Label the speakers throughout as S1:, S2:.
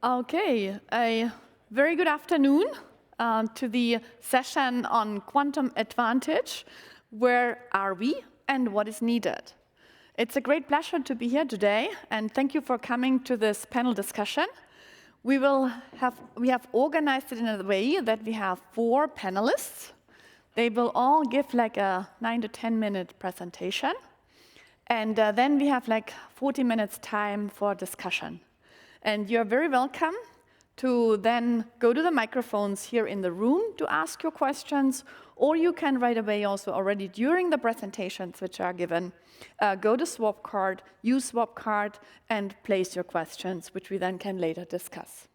S1: Okay, a very good afternoon to the session on quantum advantage. Where are we and what is needed? It's a great pleasure to be here today, and thank you for coming to this panel discussion. We have organized it in a way that we have 4 panelists. They will all give like a 9 to 10 minute presentation, and then we have like 40 minutes time for discussion. And you're very welcome to then go to the microphones here in the room to ask your questions, or you can right away also already during the presentations which are given, go to Swapcard, use Swapcard, and place your questions, which we then can later discuss.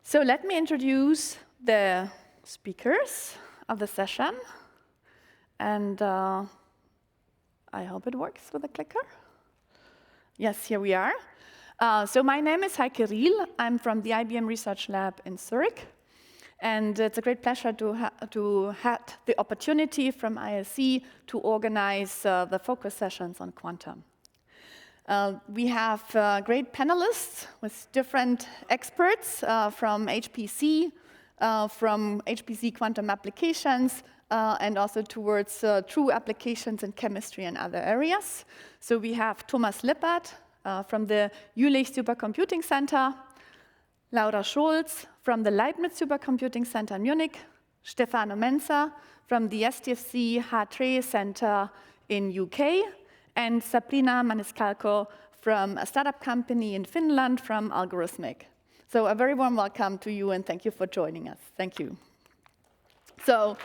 S1: So let me introduce the speakers of the session, and I hope it works with the clicker. Yes, here we are. So my name is Heike Riel. I'm from the IBM Research Lab in Zurich. And it's a great pleasure to have the opportunity from ISC to organize the focus sessions on quantum. We have great panelists with different experts from HPC quantum applications, and also towards true applications in chemistry and other areas. So we have Thomas Lippert, from the Jülich Supercomputing Centre, Laura Scholz from the Leibniz Supercomputing Centre in Munich, Stefano Mensa from the STFC Hartree Centre in UK, and Sabrina Maniscalco from a startup company in Finland from Algorithmiq. So a very warm welcome to you, and thank you for joining us. Thank you. So,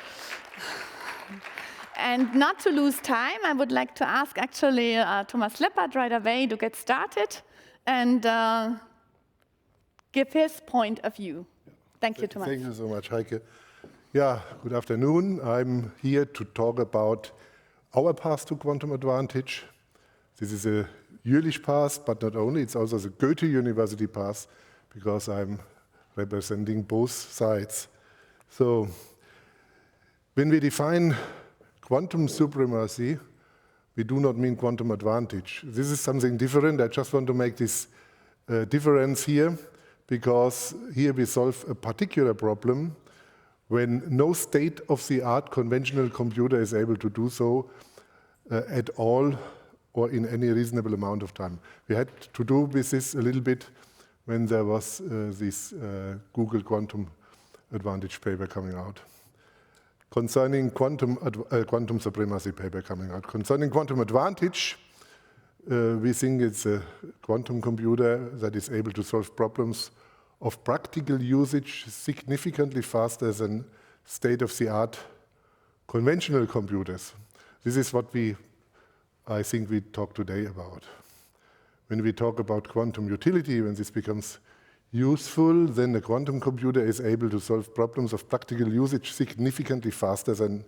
S1: and not to lose time, I would like to ask actually Thomas Lippert right away to get started and give his point of view. Thank you, Thomas.
S2: Thank you so much, Heike. Yeah, good afternoon. I'm here to talk about our path to quantum advantage. This is a Jülich path, but not only, it's also the Goethe University path, because I'm representing both sides. So, when we define quantum supremacy, we do not mean quantum advantage. This is something different. I just want to make this difference here, because here we solve a particular problem when no state-of-the-art conventional computer is able to do so at all or in any reasonable amount of time. We had to do with this a little bit when there was this Google quantum advantage paper coming out. Concerning quantum supremacy paper coming out. Concerning quantum advantage, we think it's a quantum computer that is able to solve problems of practical usage significantly faster than state-of-the-art conventional computers. This is what I think we talk today about. When we talk about quantum utility, when this becomes useful, then the quantum computer is able to solve problems of practical usage significantly faster than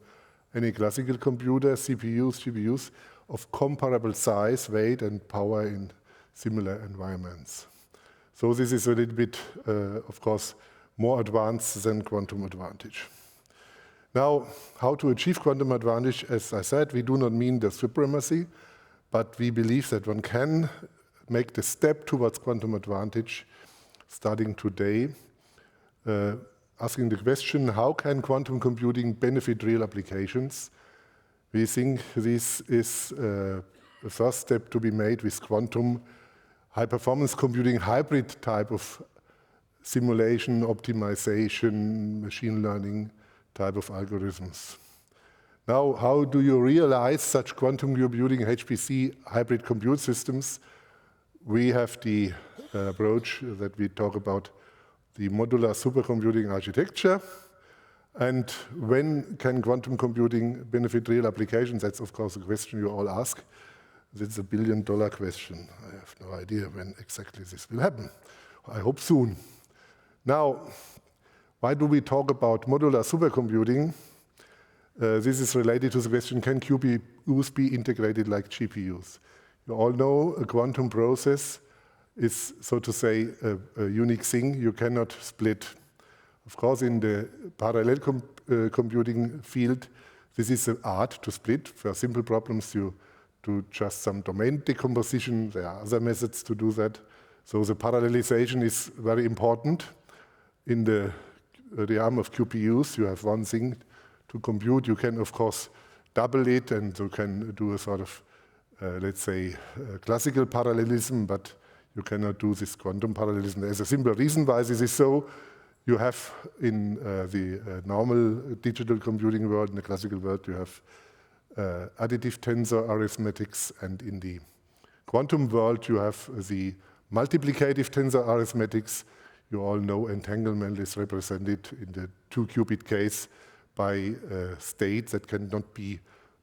S2: any classical computer, CPUs, GPUs, of comparable size, weight, and power in similar environments. So this is a little bit, of course, more advanced than quantum advantage. Now, how to achieve quantum advantage? As I said, we do not mean the supremacy, but we believe that one can make the step towards quantum advantage starting today, asking the question, how can quantum computing benefit real applications? We think this is a first step to be made with quantum high-performance computing hybrid type of simulation, optimization, machine learning type of algorithms. Now, how do you realize such quantum computing HPC hybrid compute systems? We have the approach that we talk about the modular supercomputing architecture. And when can quantum computing benefit real applications? That's, of course, a question you all ask. That's a billion-dollar question. I have no idea when exactly this will happen. I hope soon. Now, why do we talk about modular supercomputing? This is related to the question, can QPUs be integrated like GPUs? You all know a quantum process is, so to say, a unique thing you cannot split. Of course, in the parallel computing field, this is an art to split. For simple problems, you do just some domain decomposition. There are other methods to do that. So the parallelization is very important. In the realm of QPUs, you have one thing to compute. You can, of course, double it, and you can do a sort of, let's say, classical parallelism, but you cannot do this quantum parallelism. There's a simple reason why this is so. You have in the normal digital computing world, in the classical world, you have additive tensor arithmetics, and in the quantum world, you have the multiplicative tensor arithmetics. You all know entanglement is represented in the 2-qubit case by states that cannot be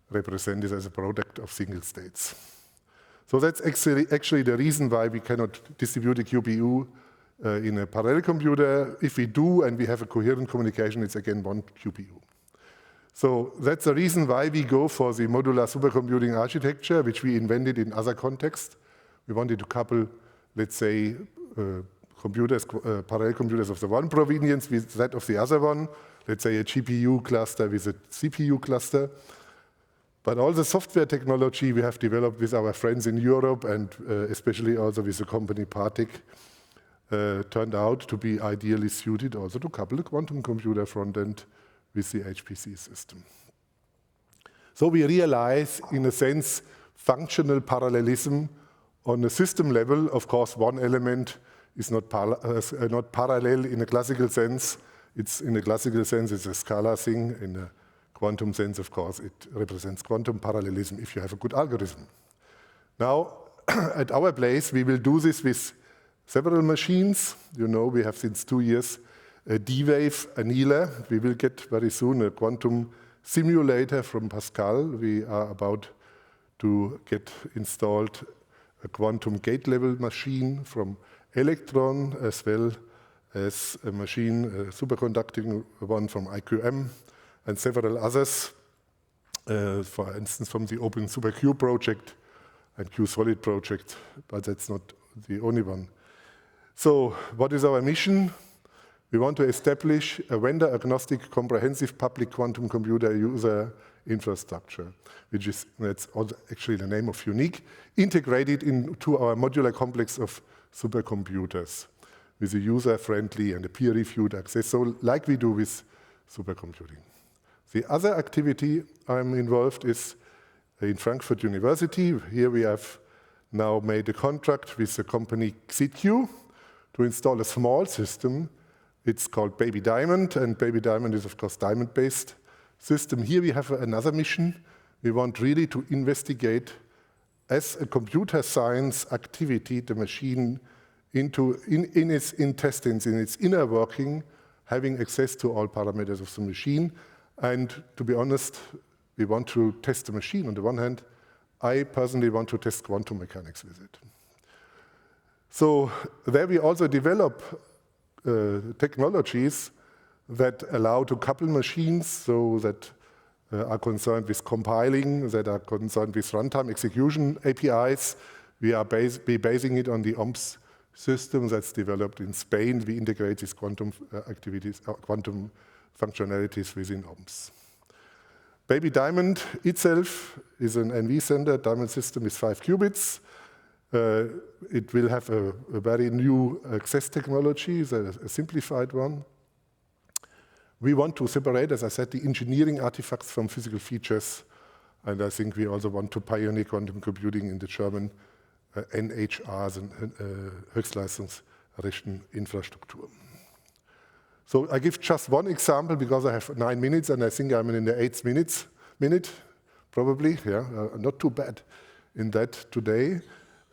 S2: represented as a product of single states. So that's actually the reason why we cannot distribute a QPU in a parallel computer. If we do and we have a coherent communication, it's again one QPU. So that's the reason why we go for the modular supercomputing architecture, which we invented in other contexts. We wanted to couple, let's say, parallel computers of the one provenience with that of the other one. Let's say a GPU cluster with a CPU cluster. But all the software technology we have developed with our friends in Europe, and especially also with the company Partec, turned out to be ideally suited also to couple a quantum computer front end with the HPC system. So we realize, in a sense, functional parallelism on a system level. Of course, one element is not parallel in a classical sense. In a classical sense, it's a scalar thing. In a quantum sense, of course, it represents quantum parallelism if you have a good algorithm. Now, at our place, we will do this with several machines. You know, we have since 2 years a D-Wave annealer. We will get very soon a quantum simulator from Pascal. We are about to get installed a quantum gate level machine from Electron, as well as a machine, a superconducting one from IQM, and several others, for instance, from the Open SuperQ project and QSolid project, but that's not the only one. So what is our mission? We want to establish a vendor-agnostic, comprehensive public quantum computer user infrastructure, which is, that's also actually the name of Jülich, integrated into our modular complex of supercomputers with a user-friendly and a peer-reviewed access, so like we do with supercomputing. The other activity I'm involved is in Frankfurt University. Here we have now made a contract with the company XITQ to install a small system. It's called Baby Diamond, and Baby Diamond is, of course, diamond-based system. Here we have another mission. We want really to investigate, as a computer science activity, the machine in its intestines, in its inner working, having access to all parameters of the machine. And to be honest, we want to test the machine. On the one hand, I personally want to test quantum mechanics with it. So there we also develop technologies that allow to couple machines, so that are concerned with compiling, that are concerned with runtime execution APIs. We are basing it on the OMPS system that's developed in Spain. We integrate these quantum activities, quantum functionalities within OMPS. Baby Diamond itself is an NV standard diamond system with 5 qubits. It will have a very new access technology, a simplified one. We want to separate, as I said, the engineering artifacts from physical features, and I think we also want to pioneer quantum computing in the German NHRs and Höchstleistungsrecheninfrastruktur. So I give just one example because I have 9 minutes, and I think I'm in the 8th minute, probably. Yeah, not too bad in that today.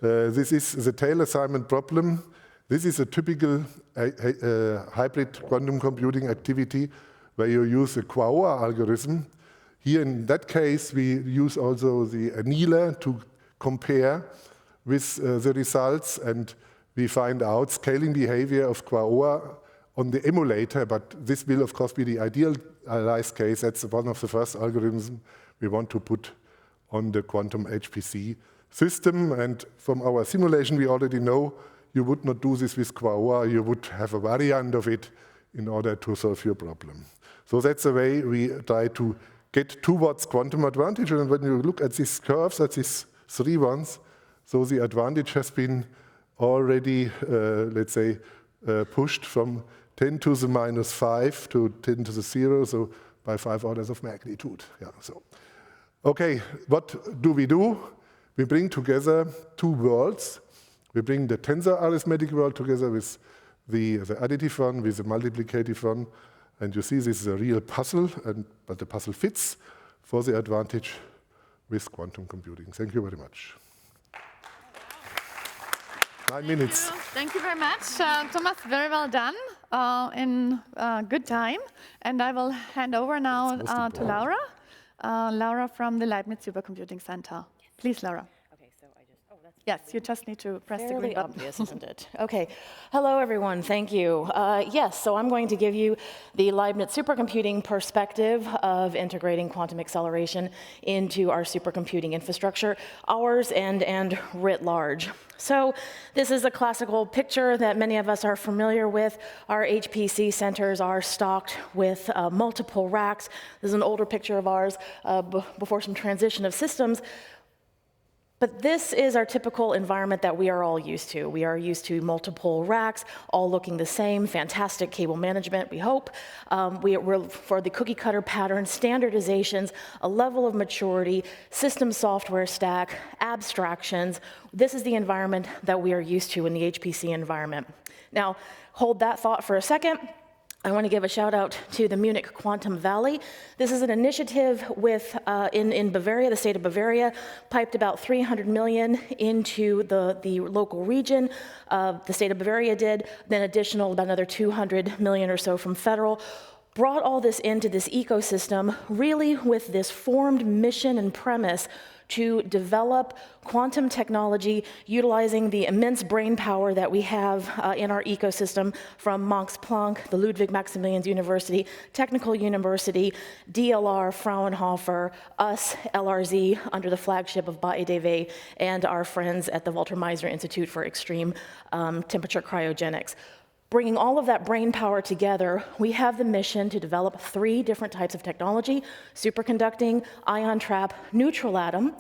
S2: This is the tail assignment problem. This is a typical hybrid quantum computing activity where you use a Quaoar algorithm. Here in that case, we use also the annealer to compare with the results, and we find out scaling behavior of Quaoar on the emulator, but this will of course be the idealized case. That's one of the first algorithms we want to put on the quantum HPC system. And from our simulation, we already know you would not do this with Quaoar. You would have a variant of it in order to solve your problem. So that's the way we try to get towards quantum advantage. And when you look at these curves, at these 3 ones, so the advantage has been already, let's say, pushed from 10 to the minus 5 to 10 to the 0, so by 5 orders of magnitude. Yeah, so. Okay, what do? We bring together two worlds. We bring the tensor arithmetic world together with the additive one, with the multiplicative one. And you see this is a real puzzle, but the puzzle fits for the advantage with quantum computing. Thank you very much. 9 minutes.
S1: Thank you very much, Thomas. Very well done in good time. And I will hand over now to Laura. Laura from the Leibniz Supercomputing Centre. Please, Laura.
S3: Okay, so I just, that's
S1: yes, you just need to press the green button.
S3: obvious, isn't it? Okay, hello everyone, thank you. Yes, so I'm going to give you the Leibniz supercomputing perspective of integrating quantum acceleration into our supercomputing infrastructure, ours and writ large. So this is a classical picture that many of us are familiar with. Our HPC centers are stocked with multiple racks. This is an older picture of ours before some transition of systems. But this is our typical environment that we are all used to. We are used to multiple racks, all looking the same, fantastic cable management, we hope. We're for the cookie cutter pattern, standardizations, a level of maturity, system software stack, abstractions. This is the environment that we are used to in the HPC environment. Now, hold that thought for a second. I want to give a shout out to the Munich Quantum Valley. This is an initiative with, in Bavaria, the state of Bavaria, piped about 300 million into the local region. The state of Bavaria did, then additional, about another 200 million or so from federal. Brought all this into this ecosystem, really with this formed mission and premise to develop quantum technology utilizing the immense brain power that we have in our ecosystem from Max Planck, the Ludwig Maximilian University, Technical University, DLR, Fraunhofer, us, LRZ, under the flagship of BAEDW, and our friends at the Walter Meisner Institute for Extreme Temperature Cryogenics. Bringing all of that brain power together, we have the mission to develop 3 different types of technology: superconducting, ion trap, neutral atom.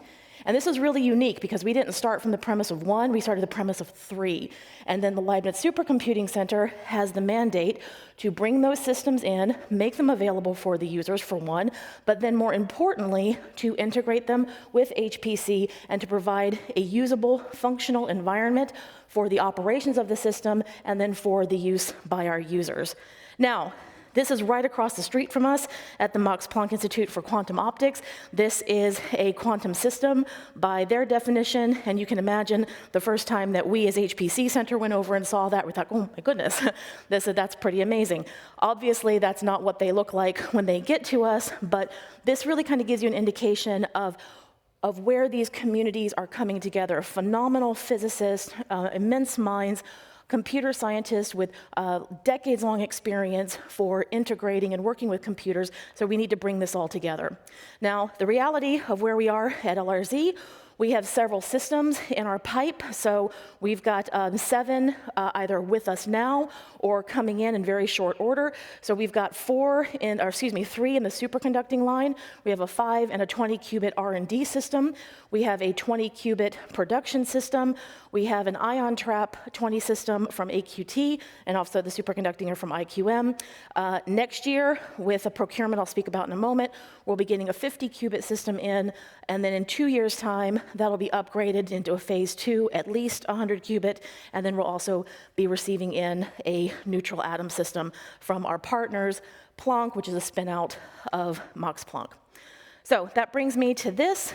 S3: And this is really unique because we didn't start from the premise of 1, we started the premise of 3. And then the Leibniz Supercomputing Center has the mandate to bring those systems in, make them available for the users, for one, but then more importantly, to integrate them with HPC and to provide a usable, functional environment for the operations of the system and then for the use by our users. Now, this is right across the street from us at the Max Planck Institute for Quantum Optics. This is a quantum system by their definition, and you can imagine the first time that we as HPC Center went over and saw that, we thought, oh my goodness, that's pretty amazing. Obviously, that's not what they look like when they get to us, but this really kind of gives you an indication of where these communities are coming together. Phenomenal physicists, immense minds, computer scientists with decades-long experience for integrating and working with computers, so we need to bring this all together. Now, the reality of where we are at LRZ, we have several systems in our pipe, so we've got 7 either with us now or coming in very short order. So we've got 3 in the superconducting line. We have a 5 and a 20 qubit R&D system. We have a 20 qubit production system. We have an ion trap 20 system from AQT, and also the superconducting are from IQM. Next year, with a procurement I'll speak about in a moment, we'll be getting a 50 qubit system in, and then in 2 years' time, that'll be upgraded into a phase 2, at least 100 qubit, and then we'll also be receiving in a neutral atom system from our partners, Planck, which is a spin-out of Max Planck. So that brings me to this.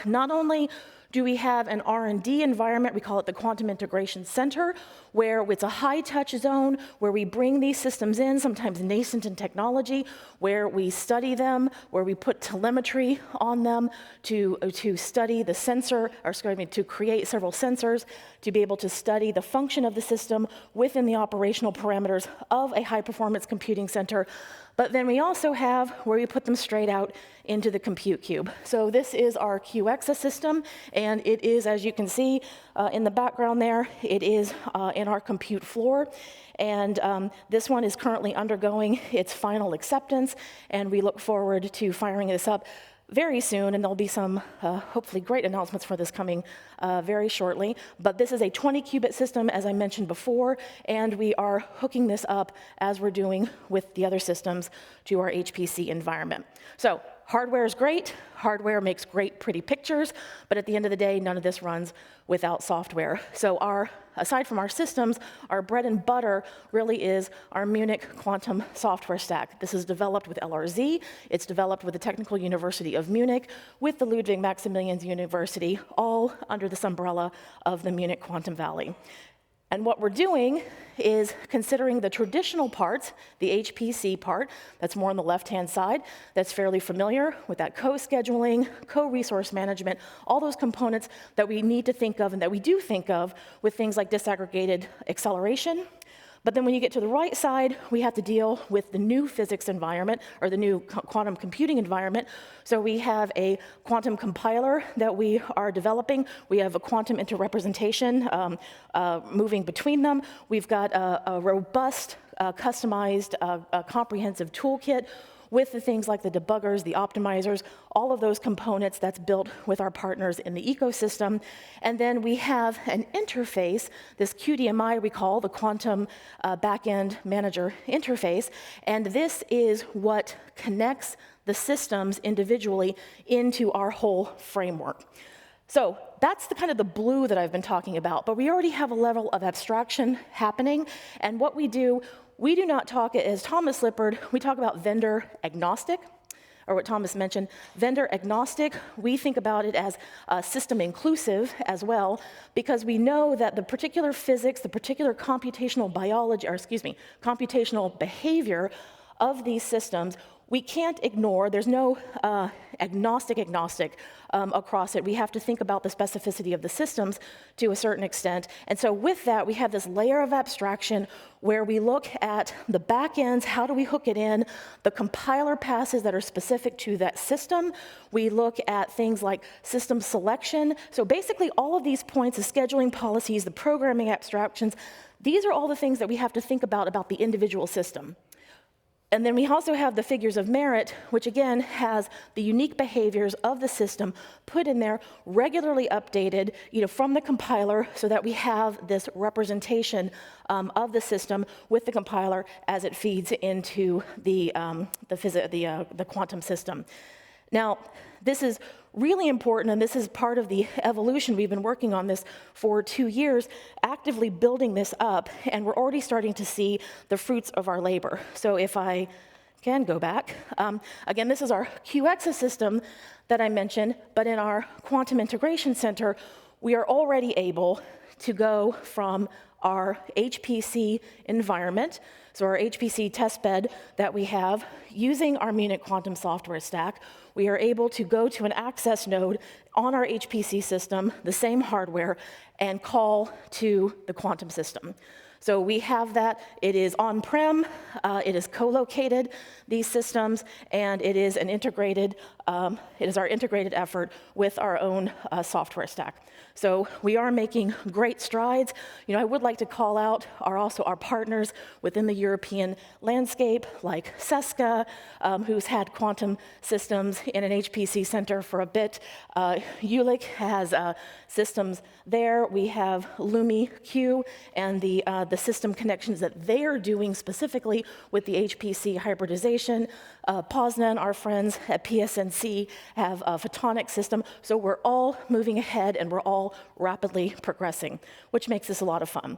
S3: Not only do we have an R&D environment, we call it the Quantum Integration Center, where it's a high-touch zone, where we bring these systems in, sometimes nascent in technology, where we study them, where we put telemetry on them to study the sensor, or excuse me, to create several sensors, to be able to study the function of the system within the operational parameters of a high-performance computing center. But then we also have where we put them straight out into the compute cube. So this is our QExa system, and it is, as you can see in the background there, it is in our compute floor. And this one is currently undergoing its final acceptance, and we look forward to firing this up very soon, and there'll be some hopefully great announcements for this coming very shortly. But this is a 20-qubit system, as I mentioned before, and we are hooking this up, as we're doing with the other systems, to our HPC environment. So hardware is great. Hardware makes great, pretty pictures, but at the end of the day, none of this runs without software. So aside from our systems, our bread and butter really is our Munich quantum software stack. This is developed with LRZ. It's developed with the Technical University of Munich, with the Ludwig Maximilians University, all under this umbrella of the Munich Quantum Valley. And what we're doing is considering the traditional parts, the HPC part, that's more on the left-hand side, that's fairly familiar with that co-scheduling, co-resource management, all those components that we need to think of and that we do think of with things like disaggregated acceleration. But then when you get to the right side, we have to deal with the new physics environment, or the new quantum computing environment. So we have a quantum compiler that we are developing. We have a quantum interrepresentation moving between them. We've got a robust, customized, comprehensive toolkit with the things like the debuggers, the optimizers, all of those components that's built with our partners in the ecosystem. And then we have an interface, this QDMI we call the Quantum Backend Manager Interface, and this is what connects the systems individually into our whole framework. So that's the kind of the blue that I've been talking about, but we already have a level of abstraction happening, and what we do not talk, as Thomas Lippert, we talk about vendor agnostic, or what Thomas mentioned, vendor agnostic. We think about it as system inclusive as well, because we know that the particular physics, the particular computational biology, or excuse me, computational behavior of these systems, we can't ignore. There's no agnostic across it. We have to think about the specificity of the systems to a certain extent. And so with that, we have this layer of abstraction where we look at the back ends, how do we hook it in, the compiler passes that are specific to that system. We look at things like system selection. So basically all of these points, the scheduling policies, the programming abstractions, these are all the things that we have to think about the individual system. And then we also have the figures of merit, which again has the unique behaviors of the system put in there, regularly updated, from the compiler, so that we have this representation of the system with the compiler as it feeds into the quantum system. Now, this is really important, and this is part of the evolution. We've been working on this for 2 years, actively building this up, and we're already starting to see the fruits of our labor. So if I can go back, again, this is our QXA system that I mentioned, but in our Quantum Integration Center, we are already able to go from our HPC environment, so our HPC testbed that we have, using our Munich quantum software stack, we are able to go to an access node on our HPC system, the same hardware, and call to the quantum system. So we have that. It is on-prem, it is co-located, these systems, and it is an integrated, it is our integrated effort with our own software stack. So we are making great strides. I would like to call out also our partners within the European landscape, like CESCA, who's had quantum systems in an HPC center for a bit. Jülich has systems there. We have LumiQ and the system connections that they are doing specifically with the HPC hybridization. Poznan, our friends at PSNC, have a photonic system. So we're all moving ahead and we're all rapidly progressing, which makes this a lot of fun.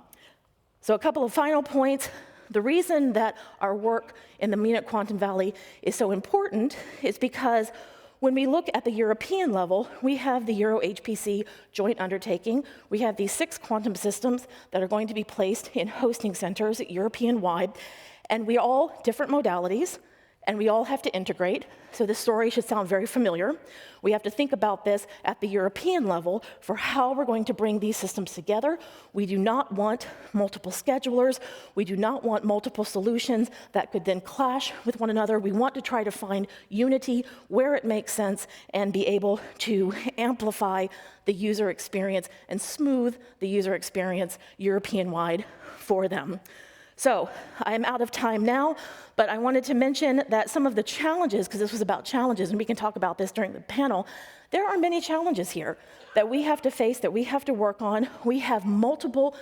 S3: So a couple of final points. The reason that our work in the Munich Quantum Valley is so important is because when we look at the European level, we have the Euro-HPC joint undertaking. We have these 6 quantum systems that are going to be placed in hosting centers European-wide, and we all different modalities, and we all have to integrate. So this story should sound very familiar. We have to think about this at the European level for how we're going to bring these systems together. We do not want multiple schedulers. We do not want multiple solutions that could then clash with one another. We want to try to find unity where it makes sense and be able to amplify the user experience and smooth the user experience European-wide for them. So I'm out of time now, but I wanted to mention that some of the challenges, because this was about challenges, and we can talk about this during the panel, there are many challenges here that we have to face, that we have to work on. We have multiple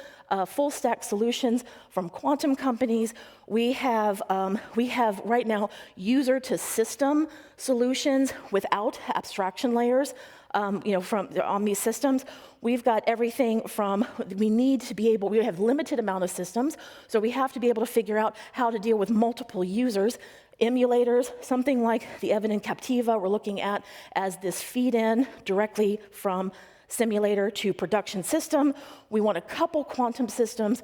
S3: full-stack solutions from quantum companies. We have right now user-to-system solutions without abstraction layers. On these systems. We've got everything from, we have limited amount of systems, so we have to be able to figure out how to deal with multiple users. Emulators, something like the Evident Captiva we're looking at as this feed-in directly from simulator to production system. We want to couple quantum systems.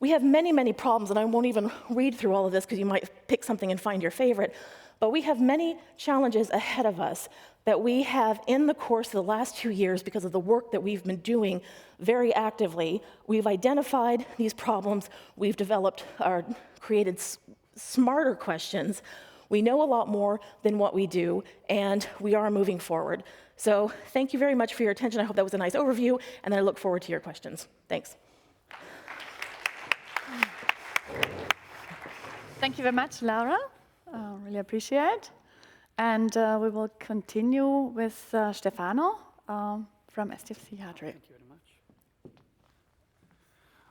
S3: We have many, many problems, and I won't even read through all of this because you might pick something and find your favorite. But we have many challenges ahead of us that we have in the course of the last 2 years because of the work that we've been doing very actively. We've identified these problems. We've developed or created smarter questions. We know a lot more than what we do, and we are moving forward. So thank you very much for your attention. I hope that was a nice overview, and I look forward to your questions. Thanks.
S1: Thank you very much, Laura. Really appreciate. And we will continue with Stefano from STFC Hartree.
S4: Thank you very much.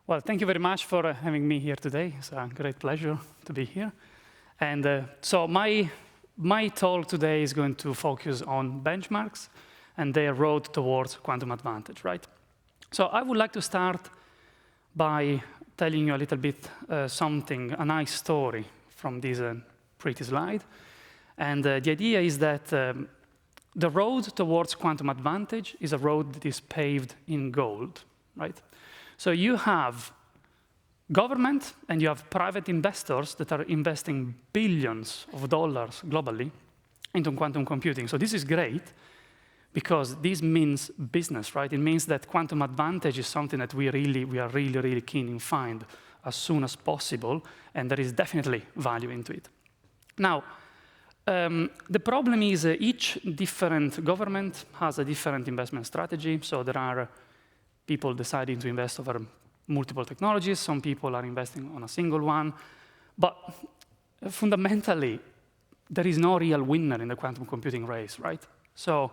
S4: Well, thank you very much for having me here today. It's a great pleasure to be here. And so my talk today is going to focus on benchmarks and their road towards quantum advantage, right? So I would like to start by telling you a little bit a nice story from this pretty slide. And the idea is that the road towards quantum advantage is a road that is paved in gold, right? So you have government and you have private investors that are investing billions of dollars globally into quantum computing. So this is great because this means business, right? It means that quantum advantage is something that we are really keen in find as soon as possible, and there is definitely value into it. Now, the problem is each different government has a different investment strategy. So there are people deciding to invest over multiple technologies. Some people are investing on a single one. But fundamentally, there is no real winner in the quantum computing race, right? So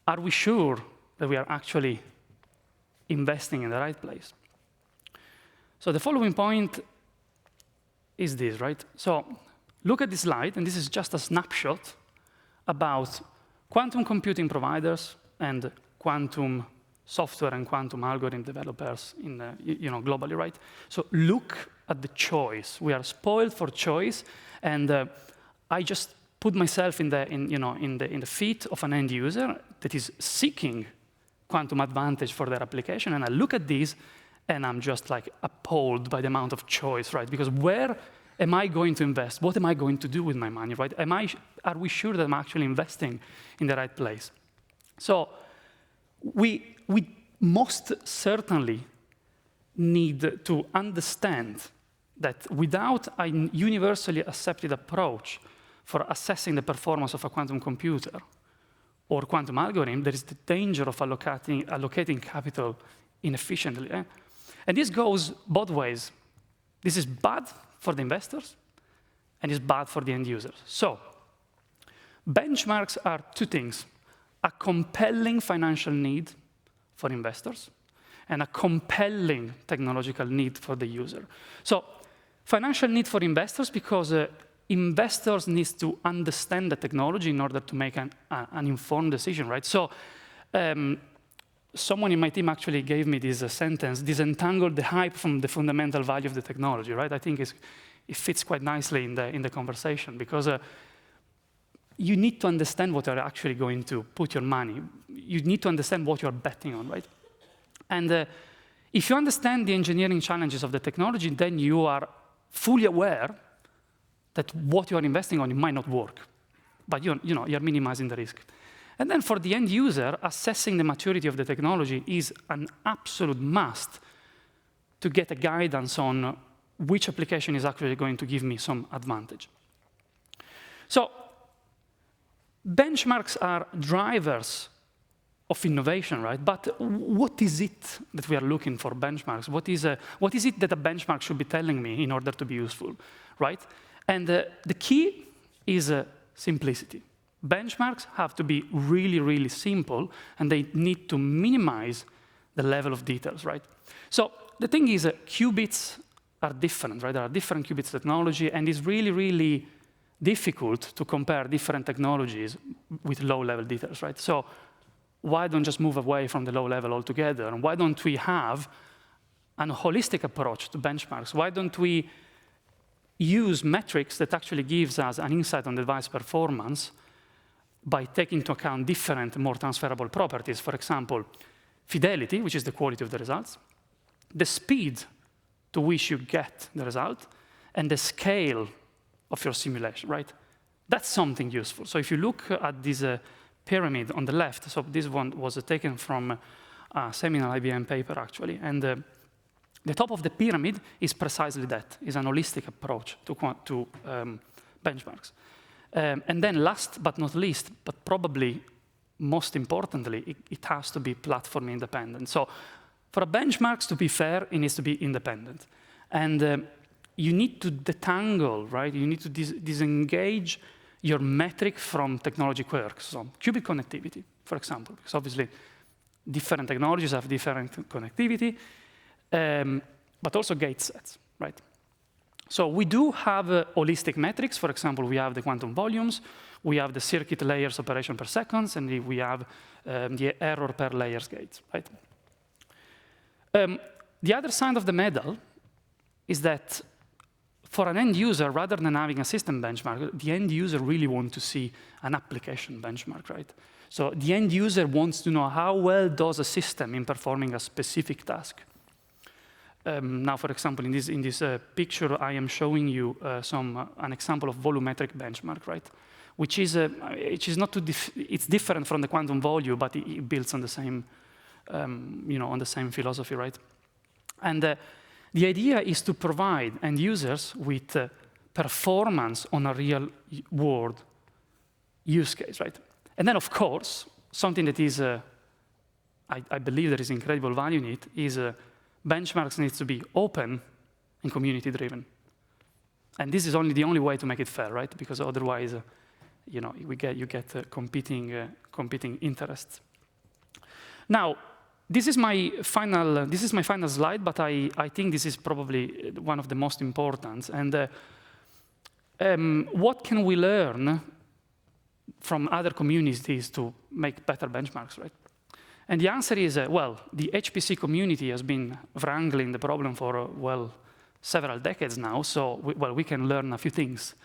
S4: are we sure that we are actually investing in the right place? So the following point is this, right? So look at this slide, and this is just a snapshot about quantum computing providers and quantum software and quantum algorithm developers globally, right? So look at the choice. We are spoiled for choice, and I just put myself in the feet of an end user that is seeking quantum advantage for their application, and I look at this, and I'm just like appalled by the amount of choice, right? Because where am I going to invest? What am I going to do with my money, right? Are we sure that I'm actually investing in the right place? So we most certainly need to understand that without a universally accepted approach for assessing the performance of a quantum computer or quantum algorithm, there is the danger of allocating capital inefficiently. And this goes both ways. This is bad for the investors, and it's bad for the end users. So benchmarks are two things: a compelling financial need for investors and a compelling technological need for the user. So financial need for investors because investors need to understand the technology in order to make an informed decision, right? So someone in my team actually gave me this sentence: disentangle the hype from the fundamental value of the technology, right? I think it fits quite nicely in the conversation because you need to understand what you're actually going to put your money. You need to understand what you're betting on, right? And if you understand the engineering challenges of the technology, then you are fully aware that what you are investing on, it might not work, but you're minimizing the risk. And then for the end user, assessing the maturity of the technology is an absolute must to get a guidance on which application is actually going to give me some advantage. So benchmarks are drivers innovation, right? But what is it that we are looking for benchmarks? What is it that a benchmark should be telling me in order to be useful, right? And the key is simplicity. Benchmarks have to be really, really simple, and they need to minimize the level of details, right? So the thing is, qubits are different, right? There are different qubits technology, and it's really, really difficult to compare different technologies with low-level details, right? So why don't just move away from the low level altogether? And why don't we have a holistic approach to benchmarks? Why don't we use metrics that actually gives us an insight on the device performance by taking into account different, more transferable properties? For example, fidelity, which is the quality of the results, the speed to which you get the result, and the scale of your simulation, right? That's something useful. So if you look at this pyramid on the left, so this one was taken from a seminal IBM paper, actually, and the top of the pyramid is precisely that, is an holistic approach to benchmarks. And then last but not least, but probably most importantly, it has to be platform independent. So for a benchmarks to be fair, it needs to be independent. And you need to detangle, right? You need to disengage your metric from technology quirks. So qubit connectivity, for example, because obviously different technologies have different connectivity, but also gate sets, right? So we do have holistic metrics. For example, we have the quantum volumes, we have the circuit layers operation per seconds, and we have the error per layers gates, right? The other side of the medal is that for an end user, rather than having a system benchmark, the end user really wants to see an application benchmark, right? So the end user wants to know how well does a system in performing a specific task. Now, for example, in this picture, I am showing you an example of volumetric benchmark, right? Which is not it's different from the quantum volume, but it builds on the same, on the same philosophy, right? And the idea is to provide end users with performance on a real world use case, right? And then, of course, something that is, I believe there is incredible value in it, is benchmarks needs to be open and community-driven. And this is the only way to make it fair, right? Because otherwise, you get competing interests. Now, this is my final slide, but I think this is probably one of the most important. And what can we learn from other communities to make better benchmarks, right? And the answer is, well, the HPC community has been wrangling the problem for, several decades now. So, we can learn a few things,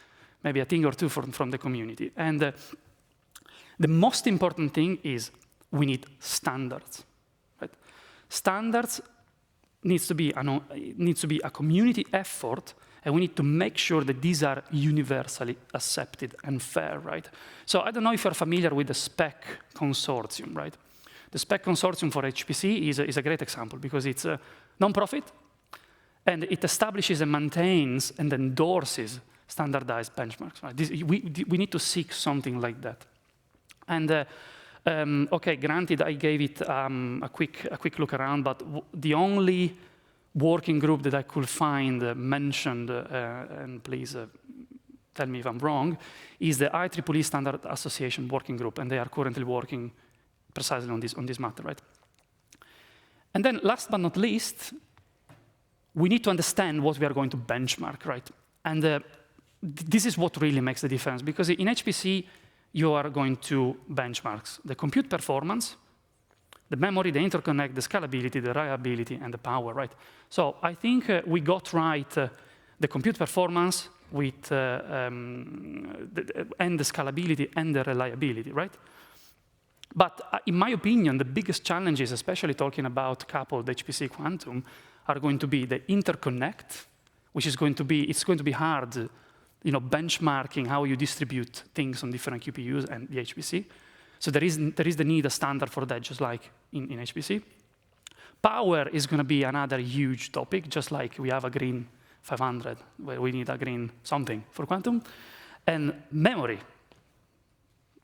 S4: maybe a thing or two from the community. And the most important thing is we need standards. Standards needs to be a community effort, and we need to make sure that these are universally accepted and fair, right? So I don't know if you're familiar with the SPEC consortium, right? The SPEC consortium for HPC is a great example because it's a non-profit, and it establishes and maintains and endorses standardized benchmarks, right? We need to seek something like that. And okay, granted, I gave it a quick look around, but the only working group that I could find mentioned, and please tell me if I'm wrong, is the IEEE Standard Association Working Group, and they are currently working precisely on this matter, right? And then, last but not least, we need to understand what we are going to benchmark, right? And this is what really makes the difference, because in HPC, you are going to benchmark the compute performance, the memory, the interconnect, the scalability, the reliability, and the power, right? So I think we got right the compute performance with and the scalability and the reliability, right? But in my opinion, the biggest challenges, especially talking about coupled HPC quantum, are going to be the interconnect, which is going to be hard. Benchmarking how you distribute things on different QPUs and the HPC. So there is the need a standard for that, just like in HPC. Power is going to be another huge topic, just like we have a green 500, where we need a green something for quantum. And memory,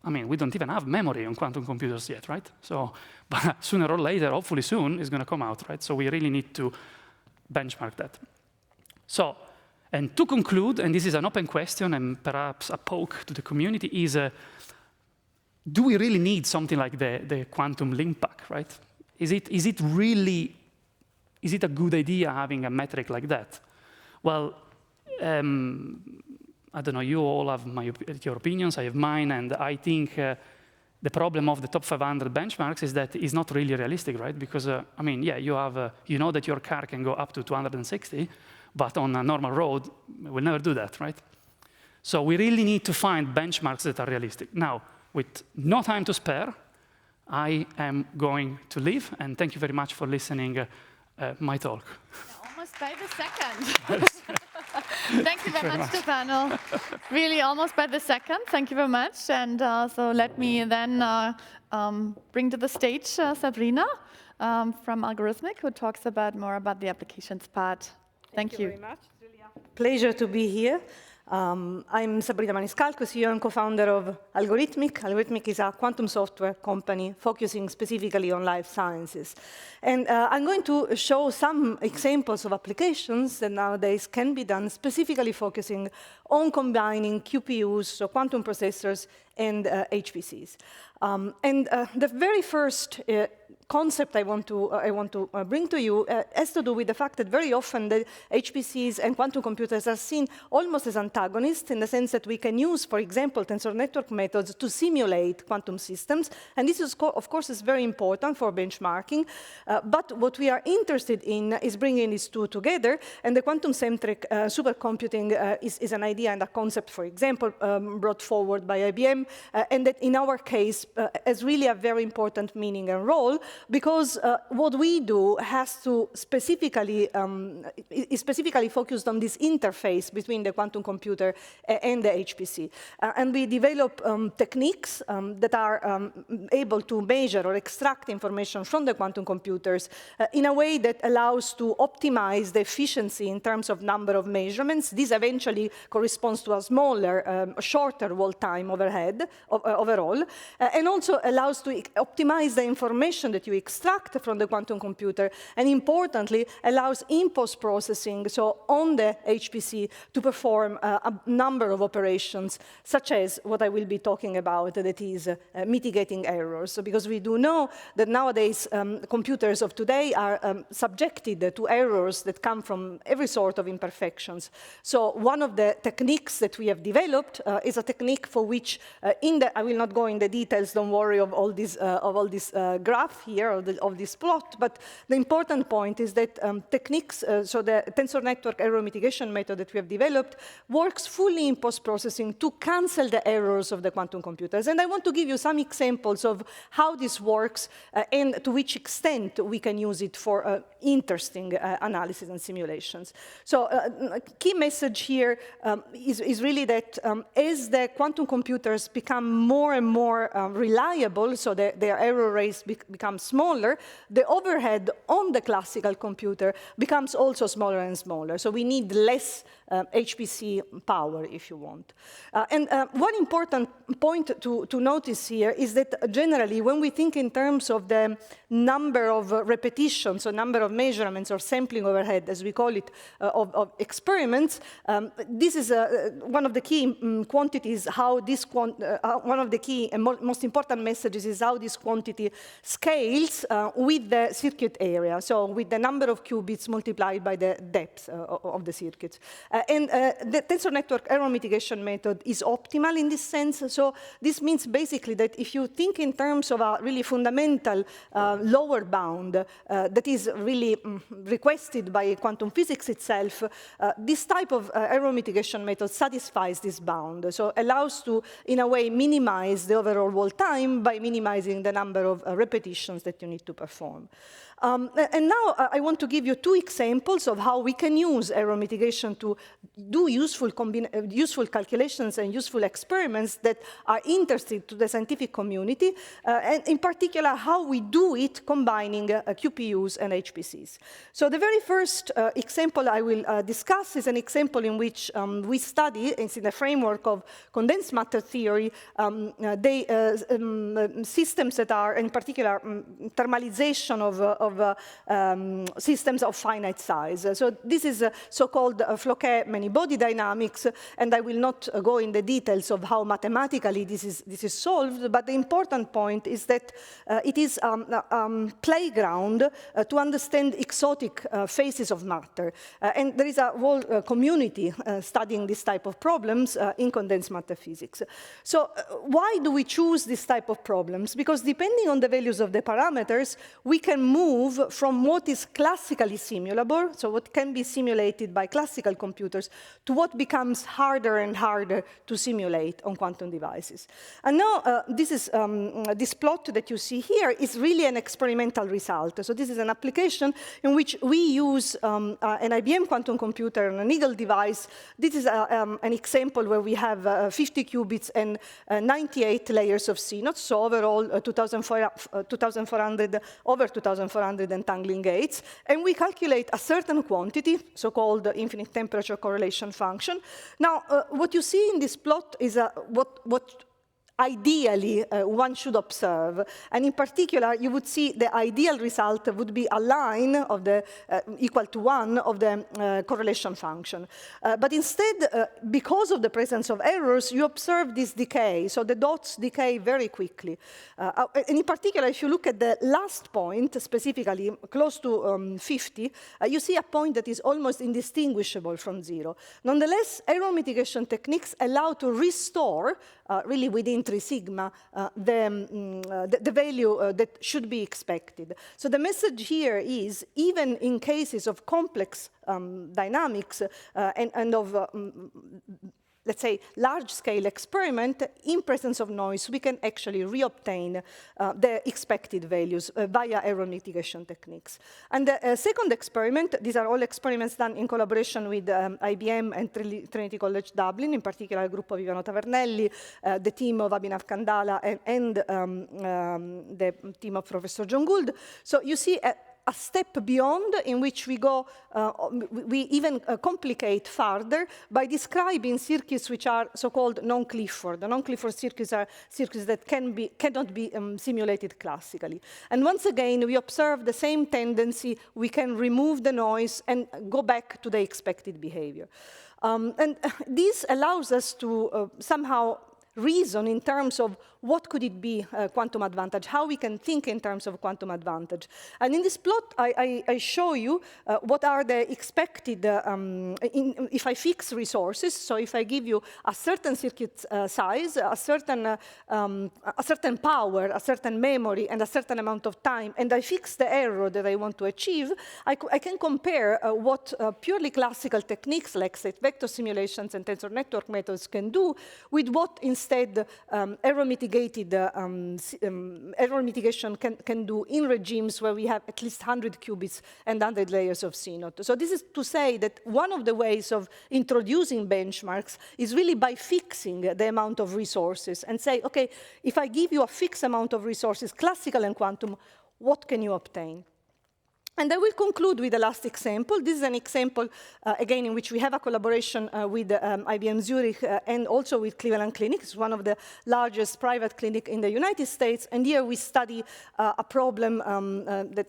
S4: I mean, we don't even have memory on quantum computers yet, right? So, but sooner or later, hopefully soon, it's going to come out, right? So we really need to benchmark that. So, and to conclude, and this is an open question and perhaps a poke to the community, is do we really need something like the quantum link pack, right? Is it a good idea having a metric like that? Well, I don't know, you all have your opinions, I have mine, and I think the problem of the top 500 benchmarks is that it's not really realistic, right? Because, I mean, yeah, you know that your car can go up to 260, but on a normal road, we'll never do that, right? So we really need to find benchmarks that are realistic. Now, with no time to spare, I am going to leave, and thank you very much for listening my talk.
S1: Yeah, almost by the second. Thank you very much, Stefano. Really, almost by the second. Thank you very much. And so let me then bring to the stage Sabrina from Algorithmiq, who talks more about the applications part. Thank you.
S5: Very much. It's really a pleasure to be here. I'm Sabrina Maniscalco, CEO and co-founder of Algorithmiq. Algorithmiq is a quantum software company focusing specifically on life sciences. And I'm going to show some examples of applications that nowadays can be done specifically focusing on combining QPUs, so quantum processors, and HPCs. The very first concept I want to bring to you has to do with the fact that very often the HPCs and quantum computers are seen almost as antagonists in the sense that we can use, for example, tensor network methods to simulate quantum systems. And this, is, of course, is very important for benchmarking. But what we are interested in is bringing these two together. And the quantum-centric supercomputing is an idea and a concept, for example, brought forward by IBM, and that in our case has really a very important meaning and role, because what we do has to specifically, is specifically focused on this interface between the quantum computer and the HPC. And we develop techniques that are able to measure or extract information from the quantum computers in a way that allows to optimize the efficiency in terms of number of measurements. This eventually corresponds to a smaller, shorter hold time overall, and also allows to optimize the information that you extract from the quantum computer, and importantly, allows in post-processing, so on the HPC, to perform a number of operations, such as what I will be talking about, that is mitigating errors. So because we do know that nowadays computers of today are subjected to errors that come from every sort of imperfections. So one of the techniques that we have developed is a technique for which, I will not go in the details, don't worry, of all this graph here, of this plot, but the important point is that techniques, so the tensor network error mitigation method that we have developed, works fully in post-processing to cancel the errors of the quantum computers. And I want to give you some examples of how this works and to which extent we can use it for interesting analysis and simulations. So a key message here is really that as the quantum computers become more and more reliable, so their error rates become smaller, the overhead on the classical computer becomes also smaller and smaller. So we need less HPC power, if you want. And one important point to notice here is that generally, when we think in terms of the number of repetitions, or number of measurements, or sampling overhead, as we call it, of experiments, this is one of the key quantities, how this one of the key and most important messages is how this quantity scales with the circuit area, so with the number of qubits multiplied by the depth of the circuits. And the tensor network error mitigation method is optimal in this sense. So this means basically that if you think in terms of a really fundamental lower bound that is really requested by quantum physics itself, this type of error mitigation method satisfies this bound. So allows to, in a way, minimize the overall hold time by minimizing the number of repetitions that you need to perform. And now I want to give you 2 examples of how we can use error mitigation to do useful calculations and useful experiments that are interesting to the scientific community, and in particular, how we do it combining QPUs and HPCs. So the very first example I will discuss is an example in which we study, it's in the framework of condensed matter theory, systems that are, in particular, thermalization of systems of finite size. So this is so-called Floquet many-body dynamics, and I will not go in the details of how mathematically this is solved, but the important point is that it is a playground to understand exotic phases of matter. And there is a whole community studying this type of problems in condensed matter physics. So why do we choose this type of problems? Because depending on the values of the parameters, we can move from what is classically simulable, so what can be simulated by classical computers, to what becomes harder and harder to simulate on quantum devices. And now this plot that you see here is really an experimental result. So this is an application in which we use an IBM quantum computer and an Eagle device. This is an example where we have 50 qubits and 98 layers of CNOT, so overall 2,400 over 2,400 entangling gates, and we calculate a certain quantity, so-called infinite temperature correlation function. Now, what you see in this plot is what ideally one should observe. And in particular, you would see the ideal result would be a line of the equal to 1 of the correlation function. But instead, because of the presence of errors, you observe this decay. So the dots decay very quickly. And in particular, if you look at the last point, specifically close to 50, you see a point that is almost indistinguishable from 0. Nonetheless, error mitigation techniques allow to restore, really within 3 sigma, the value that should be expected. So the message here is, even in cases of complex dynamics and of let's say, large-scale experiment, in presence of noise, we can actually reobtain the expected values via error mitigation techniques. And the second experiment, these are all experiments done in collaboration with IBM and Trinity College Dublin, in particular a group of Ivano Tavernelli, the team of Abhinav Kandala, and the team of Professor John Gould. So you see a step beyond, in which we go, we even complicate further by describing circuits which are so-called non-Clifford. The non-Clifford circuits are circuits that cannot be simulated classically. And once again, we observe the same tendency. We can remove the noise and go back to the expected behavior. And this allows us to somehow reason in terms of what could it be quantum advantage, how we can think in terms of quantum advantage. And in this plot, I show you what are the expected, if I fix resources, so if I give you a certain circuit size, a certain power, a certain memory, and a certain amount of time, and I fix the error that I want to achieve, I can compare what purely classical techniques like state vector simulations and tensor network methods can do with what instead error mitigation can do in regimes where we have at least 100 qubits and 100 layers of CNOT. So this is to say that one of the ways of introducing benchmarks is really by fixing the amount of resources and say, okay, if I give you a fixed amount of resources, classical and quantum, what can you obtain? And I will conclude with the last example. This is an example, again, in which we have a collaboration with IBM Zurich and also with Cleveland Clinic. It's one of the largest private clinics in the United States. And here we study a problem that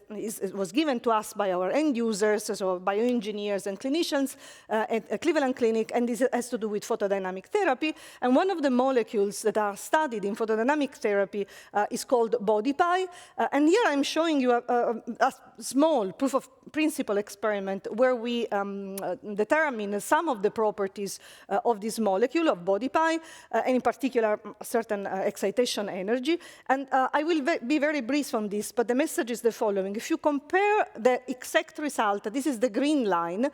S5: was given to us by our end users, so bioengineers and clinicians at Cleveland Clinic. And this has to do with photodynamic therapy. And one of the molecules that are studied in photodynamic therapy is called BodyPi. And here I'm showing you a small proof of principle experiment where we determine some of the properties of this molecule, of BodyPi, and in particular, certain excitation energy. And I will be very brief on this, but the message is the following. If you compare the exact result, this is the green line,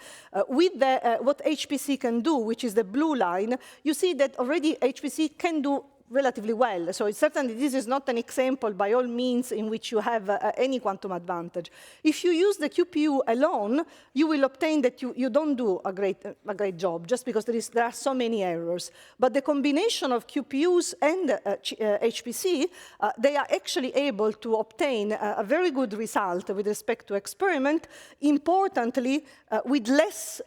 S5: with what HPC can do, which is the blue line, you see that already HPC can do relatively well. So certainly this is not an example by all means in which you have any quantum advantage. If you use the QPU alone, you will obtain that you don't do a great job, just because there are so many errors. But the combination of QPUs and HPC, they are actually able to obtain a very good result with respect to experiment, importantly, with less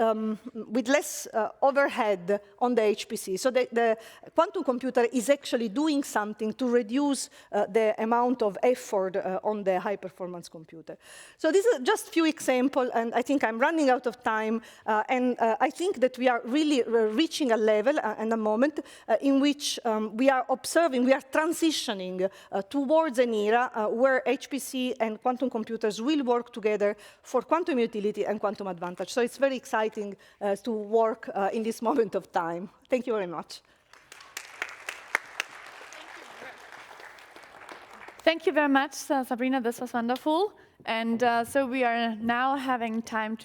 S5: overhead on the HPC. So the quantum computer is actually doing something to reduce the amount of effort on the high-performance computer. So these are just few examples, and I think I'm running out of time, and I think that we are really reaching a level and a moment in which we are transitioning towards an era where HPC and quantum computers will work together for quantum utility and quantum advantage. So it's very exciting to work in this moment of time. Thank you very much.
S1: Thank you very much, Sabrina. This was wonderful. And so we are now having time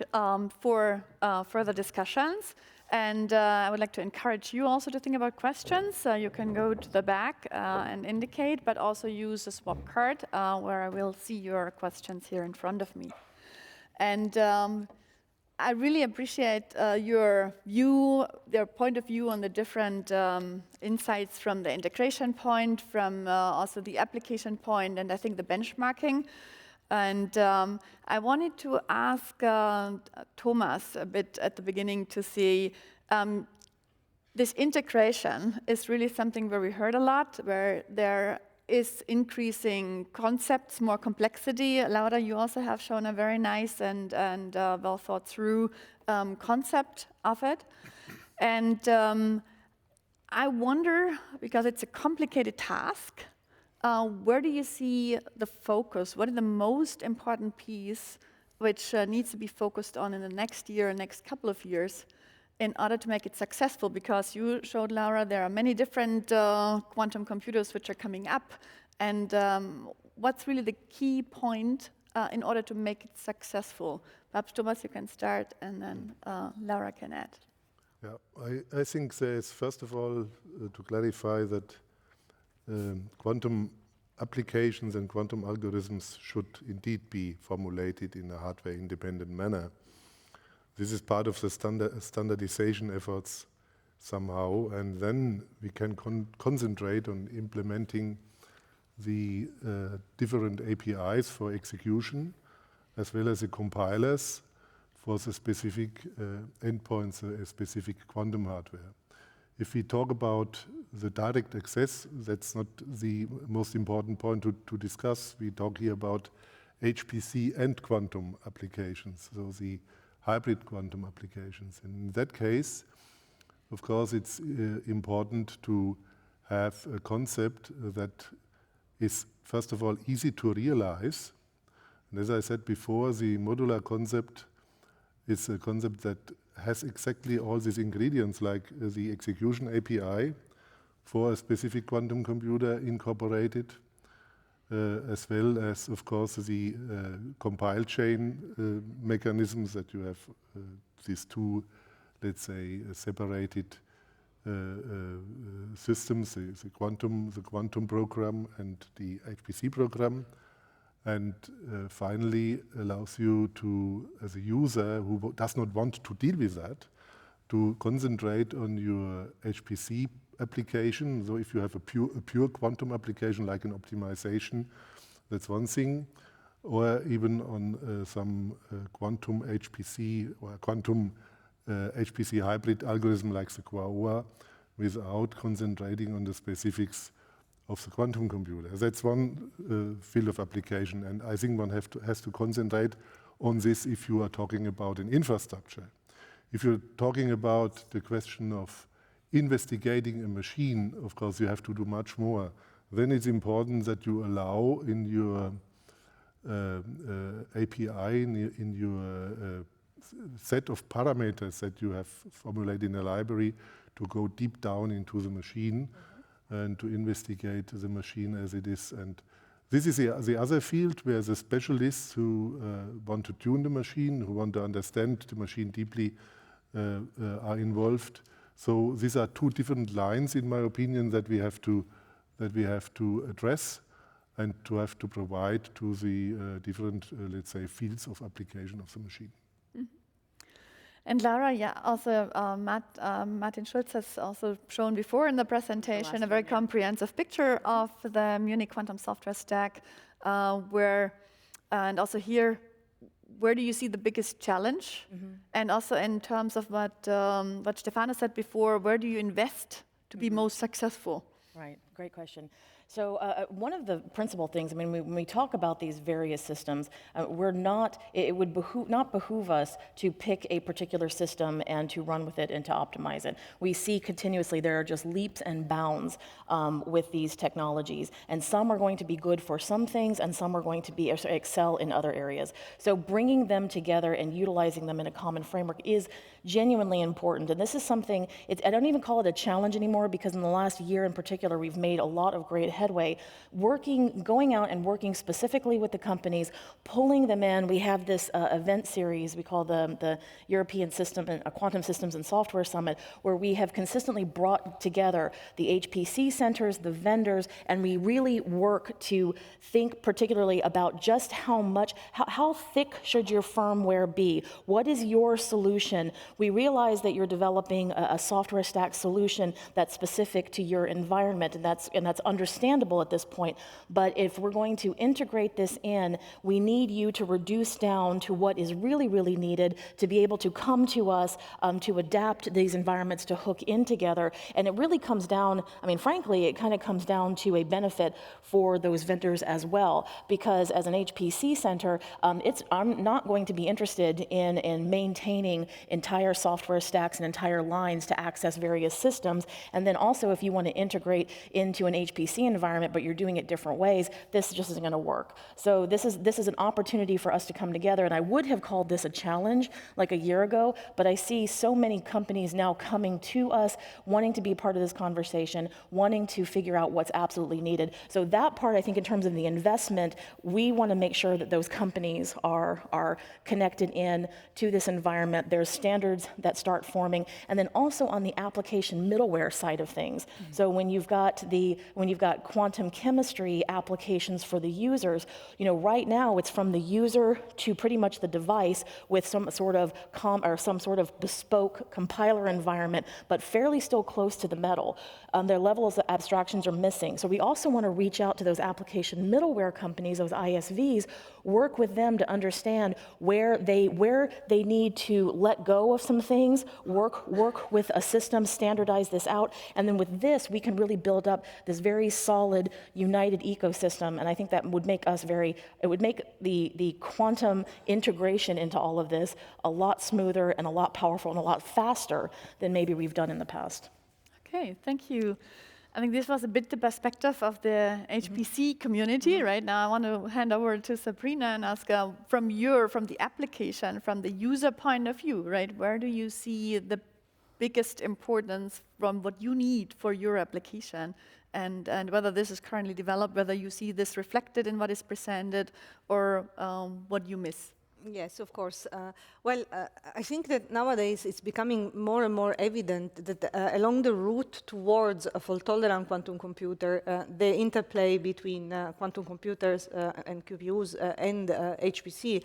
S1: for further discussions. And I would like to encourage you also to think about questions. You can go to the back and indicate, but also use the swap card where I will see your questions here in front of me. And I really appreciate your point of view on the different insights from the integration point, from also the application point, and I think the benchmarking. And I wanted to ask Thomas a bit at the beginning to see this integration is really something where we heard a lot, where there is increasing concepts, more complexity. Laura, you also have shown a very nice and well thought through concept of it. And I wonder, because it's a complicated task, where do you see the focus? What is the most important piece which needs to be focused on in the next year, next couple of years, in order to make it successful? Because you showed, Laura, there are many different quantum computers which are coming up. And what's really the key point in order to make it successful? Perhaps, Thomas, you can start, and then Laura can add.
S2: Yeah, I think there's, first of all, to clarify that quantum applications and quantum algorithms should indeed be formulated in a hardware-independent manner. This is part of the standardization efforts somehow, and then we can concentrate on implementing the different APIs for execution, as well as the compilers for the specific endpoints, specific quantum hardware. If we talk about the direct access, that's not the most important point to discuss. We talk here about HPC and quantum applications, so the hybrid quantum applications. In that case, of course, it's important to have a concept that is, first of all, easy to realize. And as I said before, the modular concept is a concept that has exactly all these ingredients, like the execution API for a specific quantum computer incorporated, as well as, of course, the compile chain mechanisms that you have these two, let's say, separated systems, the quantum program and the HPC program, and finally allows you to, as a user who does not want to deal with that, to concentrate on your HPC application. So if you have a pure quantum application like an optimization, that's one thing, or even on some quantum HPC or quantum HPC hybrid algorithm like the QAOA, without concentrating on the specifics of the quantum computer. That's one field of application, and I think one has to concentrate on this if you are talking about an infrastructure. If you're talking about the question of investigating a machine, of course you have to do much more. Then it's important that you allow in your API, in your set of parameters that you have formulated in a library, to go deep down into the machine and to investigate the machine as it is. And this is the other field where the specialists who want to tune the machine, who want to understand the machine deeply, are involved. So these are two different lines, in my opinion, that we have to that we have to address and to have to provide to the different, let's say, fields of application of the machine.
S1: And Lara, yeah, also Martin Schulz has also shown before in the presentation a very comprehensive picture of the Munich quantum software stack, and also here, where do you see the biggest challenge? And also in terms of what Stefano said before, where do you invest to be most successful?
S3: Right, great question. So one of the principal things, I mean, when we talk about these various systems, it would not behoove us to pick a particular system and to run with it and to optimize it. We see continuously there are just leaps and bounds with these technologies, and some are going to be good for some things and some are going to be excel in other areas. So bringing them together and utilizing them in a common framework is genuinely important. And this is something, I don't even call it a challenge anymore, because in the last year in particular, we've made a lot of great headway, going out and working specifically with the companies, pulling them in. We have this event series we call the European Quantum Systems and Software Summit, where we have consistently brought together the HPC centers, the vendors, and we really work to think particularly about just how thick should your firmware be? What is your solution? We realize that you're developing a software stack solution that's specific to your environment, and that's understandable at this point. But if we're going to integrate this in, we need you to reduce down to what is really, really needed to be able to come to us to adapt these environments to hook in together. And it really comes down, I mean, frankly, it kind of comes down to a benefit for those vendors as well, because as an HPC center, I'm not going to be interested in maintaining entire software stacks and entire lines to access various systems. And then also, if you want to integrate into an HPC environment, but you're doing it different ways, this just isn't going to work. So this is an opportunity for us to come together, and I would have called this a challenge like a year ago, but I see so many companies now coming to us, wanting to be part of this conversation, wanting to figure out what's absolutely needed. So that part, I think, in terms of the investment, we want to make sure that those companies are connected in to this environment. There's standards that start forming, and then also on the application middleware side of things. So when you've got quantum chemistry applications for the users, right now it's from the user to pretty much the device with some sort of bespoke compiler environment, but fairly still close to the metal. Their levels of abstractions are missing. So we also want to reach out to those application middleware companies, those ISVs, work with them to understand where they need to let go of some things, work with a system, standardize this out, and then with this we can really build up this very solid, united ecosystem. And I think that would make it would make the quantum integration into all of this a lot smoother and a lot powerful and a lot faster than maybe we've done in the past.
S1: Okay, thank you. I think this was a bit the perspective of the HPC community. Right now I want to hand over to Sabrina and ask from the application, from the user point of view, right? Where do you see the biggest importance from what you need for your application, and whether this is currently developed, whether you see this reflected in what is presented, or what you miss?
S5: Yes, of course. I think that nowadays it's becoming more and more evident that along the route towards a fault-tolerant quantum computer, the interplay between quantum computers and QPUs and HPC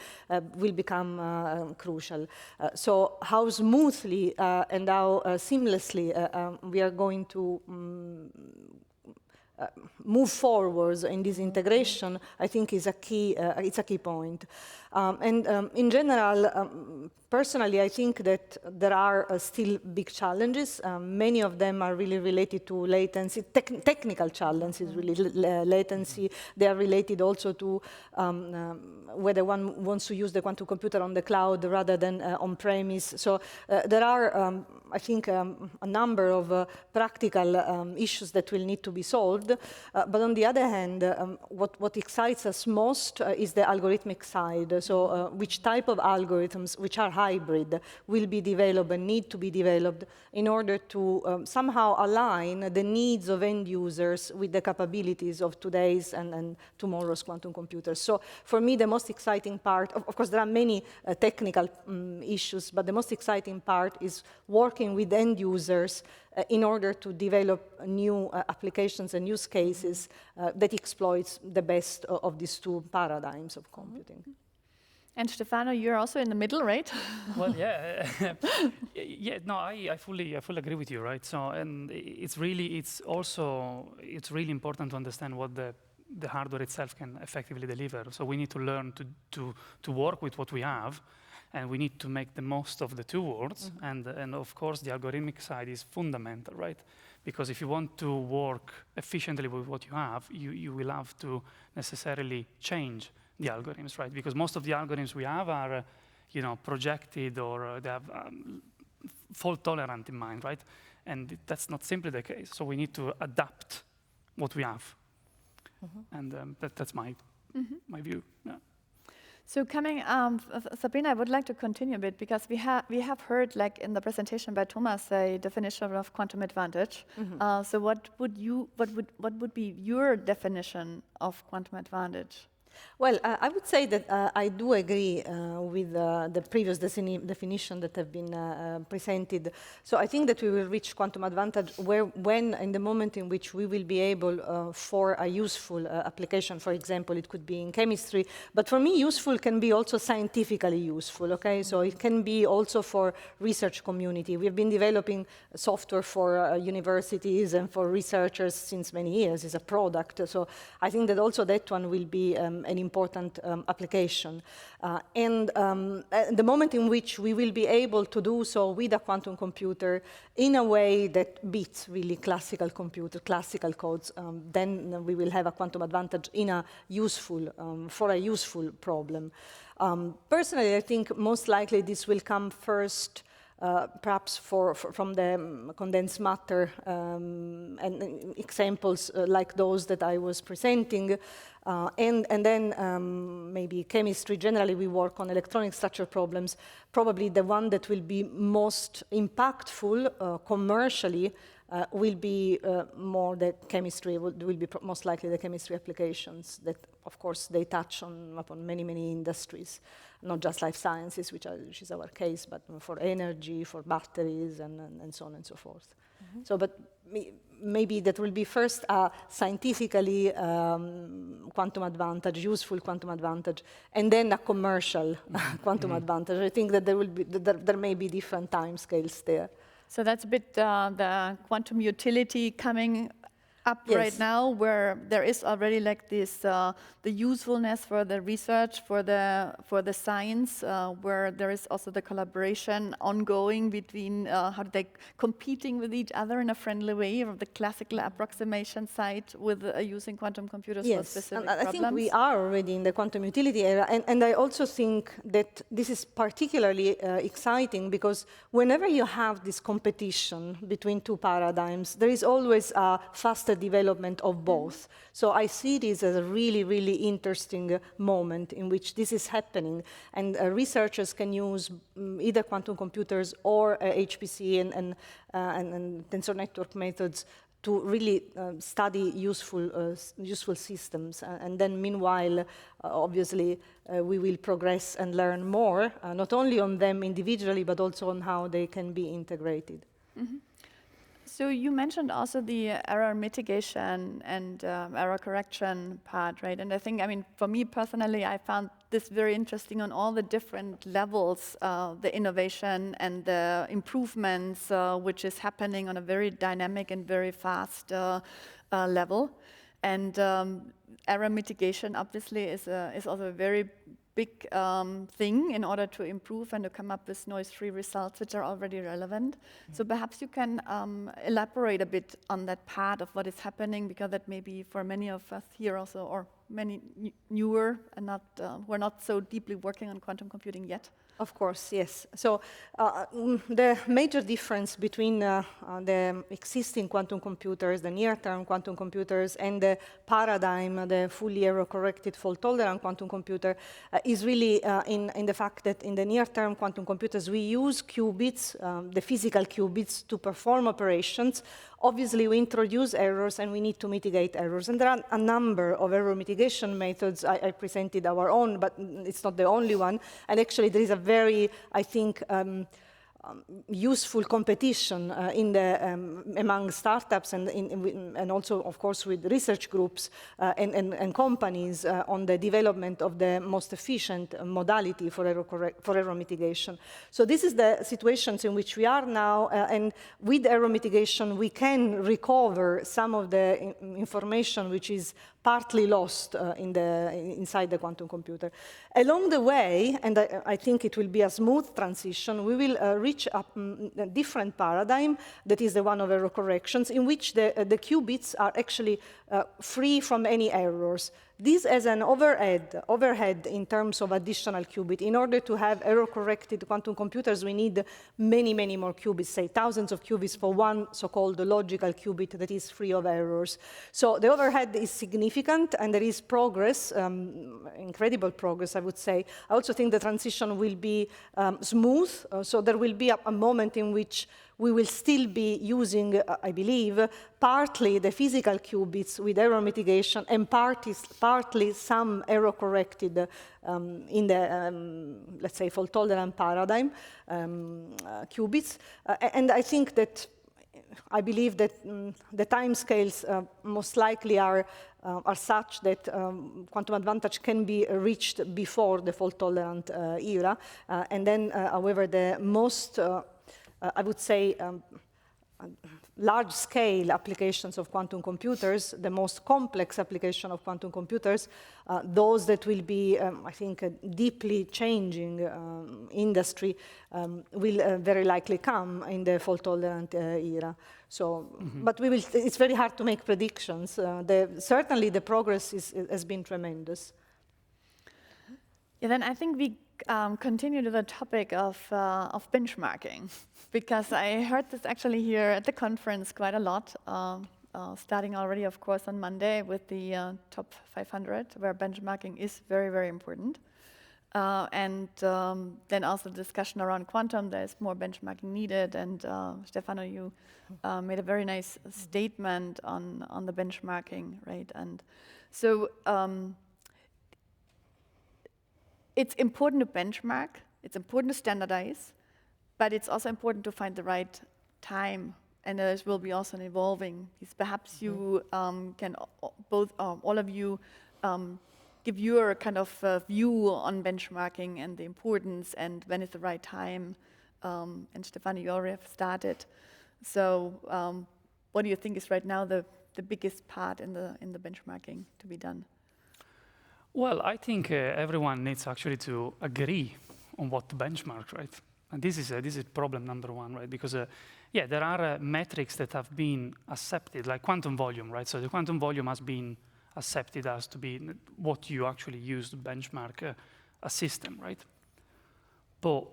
S5: will become crucial. So how smoothly and how seamlessly we are going to move forwards in this integration, I think is a key. It's a key point. In general, personally, I think that there are still big challenges. Many of them are really related to latency, technical challenges, really latency. They are related also to whether one wants to use the quantum computer on the cloud rather than on-premise. So there are, I think, a number of practical issues that will need to be solved. But on the other hand, what excites us most is the algorithmic side. So which type of algorithms, which are hybrid, will be developed and need to be developed in order to somehow align the needs of end users with the capabilities of today's and tomorrow's quantum computers. So for me, the most exciting part, of course, there are many technical issues, but the most exciting part is working working with end users in order to develop new applications and use cases that exploits the best of these two paradigms of computing.
S1: And Stefano, you're also in the middle, right?
S4: Well, yeah, yeah. No, I fully agree with you, right? So, and it's really important to understand what the hardware itself can effectively deliver. So we need to learn to work with what we have, and we need to make the most of the two worlds. And of course, the algorithmic side is fundamental, right? Because if you want to work efficiently with what you have, you will have to necessarily change the algorithms, right? Because most of the algorithms we have are, projected, or they have fault tolerant in mind, right? And that's not simply the case. So we need to adapt what we have, and that's my view. Yeah.
S1: So coming, Sabrina, I would like to continue a bit because we have heard, like in the presentation by Thomas, a definition of quantum advantage. So what would be your definition of quantum advantage?
S5: Well, I would say that I do agree with the previous definition that have been presented. So I think that we will reach quantum advantage when in the moment in which we will be able for a useful application, for example, it could be in chemistry, but for me useful can be also scientifically useful, okay? So it can be also for research community. We've been developing software for universities and for researchers since many years. It's a product. So I think that also that one will be an important application. And the moment in which we will be able to do so with a quantum computer in a way that beats really classical codes, then we will have a quantum advantage in a useful, for a useful problem. Personally, I think most likely this will come first perhaps from the condensed matter and examples like those that I was presenting. And then maybe chemistry. Generally, we work on electronic structure problems. Probably the one that will be most impactful commercially will be more the chemistry, will be most likely the chemistry applications that, of course, they touch upon many, many industries, not just life sciences, which is our case, but for energy, for batteries, and so on and so forth. So, but maybe that will be first a scientifically quantum advantage, useful quantum advantage, and then a commercial quantum advantage. I think that there may be different time scales there.
S1: So that's a bit the quantum utility coming up right now, where there is already like this the usefulness for the research, for the science, where there is also the collaboration ongoing between how they competing with each other in a friendly way, of the classical approximation side with using quantum computers for specific problems. I
S5: think we are already in the quantum utility era, and I also think that this is particularly exciting because whenever you have this competition between two paradigms, there is always a faster development of both. So I see this as a really, really interesting moment in which this is happening. And researchers can use either quantum computers or HPC and tensor network methods to really study useful systems. And then meanwhile, obviously, we will progress and learn more, not only on them individually, but also on how they can be integrated.
S1: So you mentioned also the error mitigation and error correction part, right? And I think, I mean, for me personally, I found this very interesting on all the different levels, the innovation and the improvements, which is happening on a very dynamic and very fast level. And error mitigation, obviously, is also a very big thing in order to improve and to come up with noise-free results which are already relevant. So perhaps you can elaborate a bit on that part of what is happening, because that may be for many of us here also, or many newer and not who are not so deeply working on quantum computing yet.
S5: Of course, yes. So the major difference between the existing quantum computers, the near-term quantum computers, and the paradigm, the fully error-corrected fault-tolerant quantum computer, is really in the fact that in the near-term quantum computers, we use qubits, the physical qubits, to perform operations. Obviously, we introduce errors, and we need to mitigate errors. And there are a number of error mitigation methods. I presented our own, but it's not the only one. And actually, there is a very, I think, useful competition among startups and also, of course, with research groups and companies on the development of the most efficient modality for error mitigation. So this is the situations in which we are now, and with error mitigation, we can recover some of the information which is partly lost inside the quantum computer. Along the way, and I think it will be a smooth transition, we will reach a different paradigm, that is the one of error corrections, in which the qubits are actually free from any errors. This as an overhead in terms of additional qubit. In order to have error-corrected quantum computers, we need many, many more qubits, say thousands of qubits for one so-called logical qubit that is free of errors. So the overhead is significant, and there is progress, incredible progress, I would say. I also think the transition will be smooth, so there will be a moment in which we will still be using, I believe, partly the physical qubits with error mitigation and partly some error-corrected in the, let's say, fault-tolerant paradigm qubits. And I think that, I believe that the timescales most likely are such that quantum advantage can be reached before the fault-tolerant era. And then, however, the most I would say large-scale applications of quantum computers, the most complex application of quantum computers, those that will be, I think, a deeply changing industry, will very likely come in the fault-tolerant era. So, but we will. It's very hard to make predictions. Certainly, the progress has been tremendous.
S1: Yeah, then I think we continue to the topic of benchmarking, because I heard this actually here at the conference quite a lot, starting already, of course, on Monday with the top 500, where benchmarking is very, very important. And then also the discussion around quantum, there's more benchmarking needed. And Stefano, you made a very nice statement on the benchmarking, right? And so it's important to benchmark, it's important to standardize, but it's also important to find the right time, and this will be also evolving. Perhaps you can both, all of you, give your kind of view on benchmarking and the importance and when is the right time. And Stefano, you already have started. So what do you think is right now the biggest part in the benchmarking to be done?
S4: Well, I think everyone needs actually to agree on what to benchmark, right? And this is problem number one, right? Because yeah, there are metrics that have been accepted, like quantum volume, right? So the quantum volume has been accepted as to be what you actually use to benchmark a system, right? But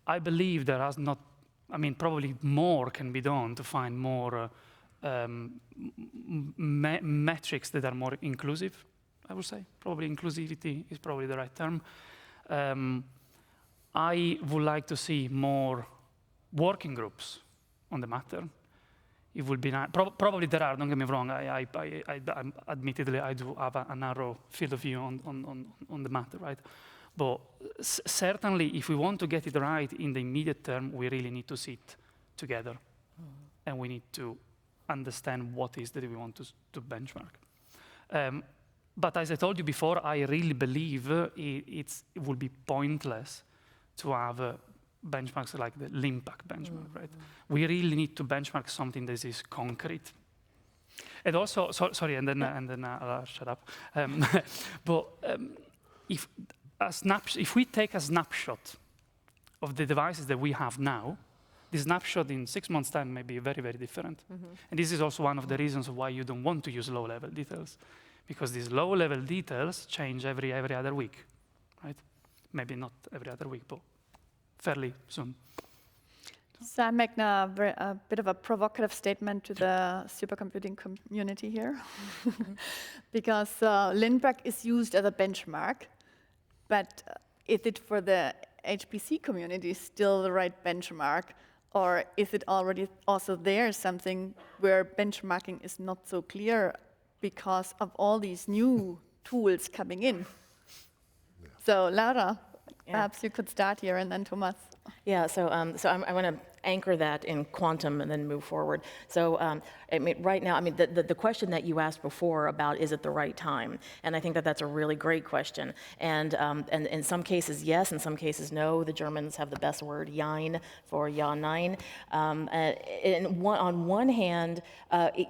S4: I believe there has not. I mean, probably more can be done to find more metrics that are more inclusive. I would say probably inclusivity is probably the right term. I would like to see more working groups on the matter. It would be nice. Probably there are. Don't get me wrong. I admittedly I do have a narrow field of view on the matter, right? But certainly, if we want to get it right in the immediate term, we really need to sit together, and we need to understand what is that we want to benchmark. But as I told you before, I really believe it will be pointless to have benchmarks like the Lippert benchmark, right? We really need to benchmark something that is concrete. And also, sorry, and then I'll shut up. But if we take a snapshot of the devices that we have now, the snapshot in 6 months' time may be very, very different. And this is also one of the reasons why you don't want to use low-level details. Because these low-level details change every other week, right? Maybe not every other week, but fairly soon.
S1: So I'm making a bit of a provocative statement to the supercomputing community here. Because Lippert is used as a benchmark, but is it for the HPC community still the right benchmark? Or is it already also there something where benchmarking is not so clear because of all these new tools coming in? Yeah. So Laura, Perhaps you could start here, and then Thomas.
S3: Yeah, so I want to anchor that in quantum and then move forward. So I mean, right now, I mean, the question that you asked before about is it the right time? And I think that that's a really great question. And in some cases, yes, in some cases, no. The Germans have the best word, Jein, for Ja, Nein. On one hand,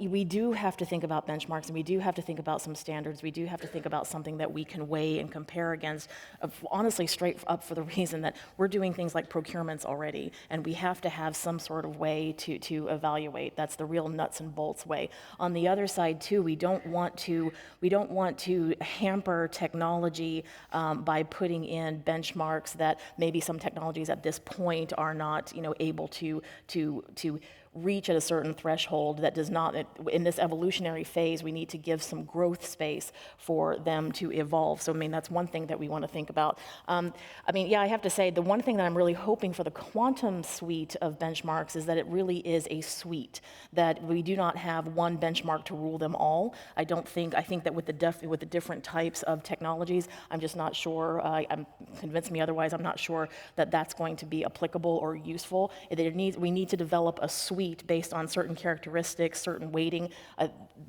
S3: we do have to think about benchmarks, and we do have to think about some standards. We do have to think about something that we can weigh and compare against, honestly, straight up for the reason that we're doing things like procurements already, and we have to have some sort of way to evaluate. That's the real nuts and bolts way. On the other side, too, we don't want to hamper technology by putting in benchmarks that maybe some technologies at this point are not, able to reach at a certain threshold that does not, in this evolutionary phase, we need to give some growth space for them to evolve. So, I mean, that's one thing that we want to think about. I mean, yeah, I have to say, the one thing that I'm really hoping for the quantum suite of benchmarks is that it really is a suite, that we do not have one benchmark to rule them all. I think that with the different types of technologies, I'm just not sure, I'm convinced me otherwise, I'm not sure that that's going to be applicable or useful. We need to develop a suite based on certain characteristics, certain weighting.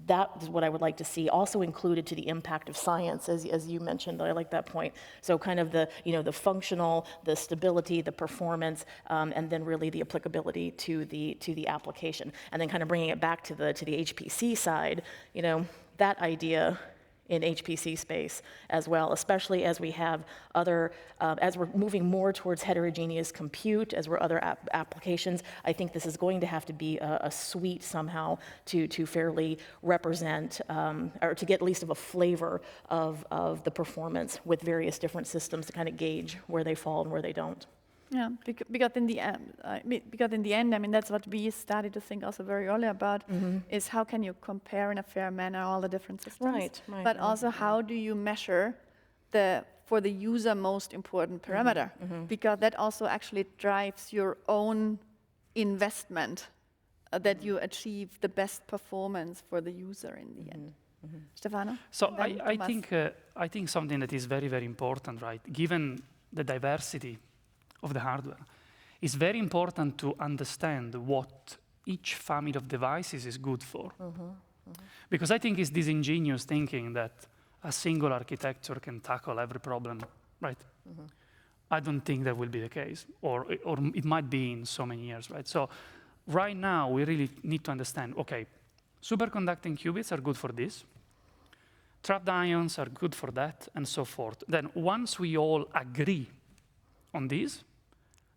S3: That is what I would like to see also included to the impact of science, as you mentioned. I like that point. So kind of the functional, the stability, the performance, and then really the applicability to the application. And then kind of bringing it back to the HPC side, that idea in HPC space as well, especially as we have other, as we're moving more towards heterogeneous compute, as we're other applications. I think this is going to have to be a suite somehow to fairly represent, or to get at least of a flavor of the performance with various different systems to kind of gauge where they fall and where they don't.
S1: Yeah, because in the end, I mean, that's what we started to think also very early about, is how can you compare in a fair manner all the different systems?
S3: Right.
S1: But also, how do you measure for the user most important parameter? Because that also actually drives your own investment, that you achieve the best performance for the user in the end. Stefano?
S4: So I think something that is very, very important, right? Given the diversity of the hardware, it's very important to understand what each family of devices is good for. Because I think it's disingenuous thinking that a single architecture can tackle every problem, right? I don't think that will be the case, or it might be in so many years, right? So right now, we really need to understand, okay, superconducting qubits are good for this, trapped ions are good for that, and so forth. Then once we all agree on these,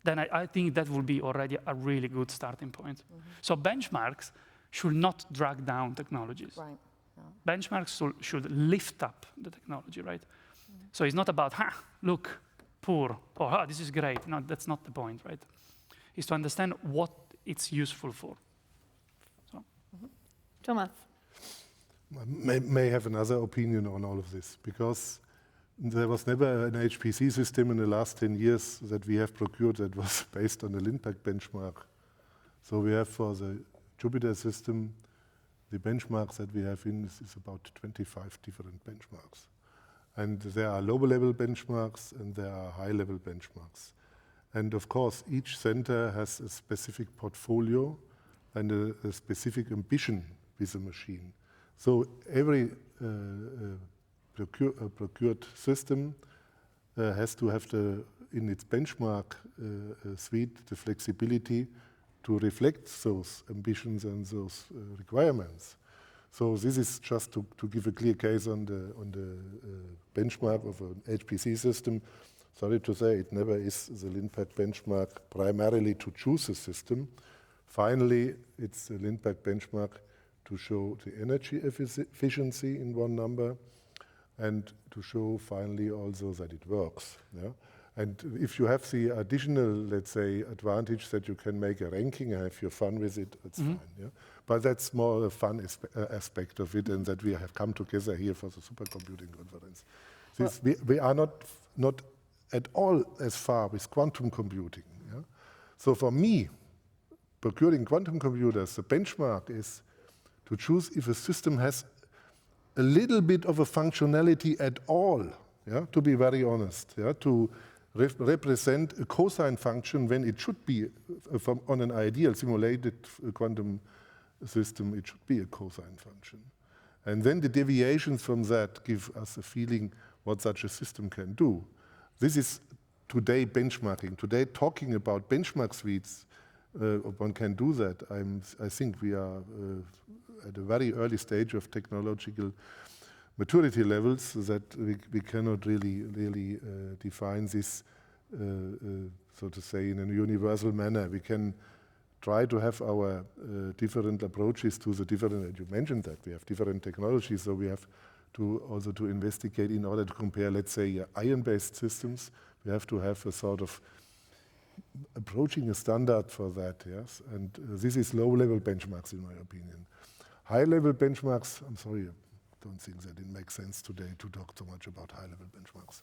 S4: then I think that will be already a really good starting point. So benchmarks should not drag down technologies.
S3: Right. Yeah.
S4: Benchmarks should lift up the technology, right? So it's not about, look, poor, or this is great. No, that's not the point, right? It's to understand what it's useful for. So.
S1: Thomas?
S2: I may have another opinion on all of this, because there was never an HPC system in the last 10 years that we have procured that was based on the Lippert benchmark. So we have for the Jupyter system, the benchmarks that we have in is about 25 different benchmarks. And there are low-level benchmarks and there are high-level benchmarks. And of course, each center has a specific portfolio and a specific ambition with the machine. So every procured system has to have in its benchmark suite the flexibility to reflect those ambitions and those requirements. So this is just to give a clear case on the benchmark of an HPC system. Sorry to say, it never is the Lippert benchmark primarily to choose a system. Finally, it's the Lippert benchmark to show the energy efficiency in one number, and to show finally also that it works. Yeah? And if you have the additional, let's say, advantage that you can make a ranking and have your fun with it, it's fine. Yeah? But that's more a fun aspect of it, and that we have come together here for the supercomputing conference. We are not at all as far with quantum computing. Yeah? So for me, procuring quantum computers, the benchmark is to choose if a system has a little bit of a functionality at all, yeah, to be very honest, yeah, to represent a cosine function when it should be, on an ideal simulated quantum system, it should be a cosine function. And then the deviations from that give us a feeling what such a system can do. This is today benchmarking. Today talking about benchmark suites, one can do that. I think we are at a very early stage of technological maturity levels so that we cannot really define this, so to say, in a universal manner. We can try to have our different approaches to the different, you mentioned that, we have different technologies, so we have to also to investigate in order to compare, let's say, ion-based systems. We have to have a sort of approaching a standard for that, yes? And this is low-level benchmarks, in my opinion. High-level benchmarks, I'm sorry, I don't think that it makes sense today to talk so much about high-level benchmarks.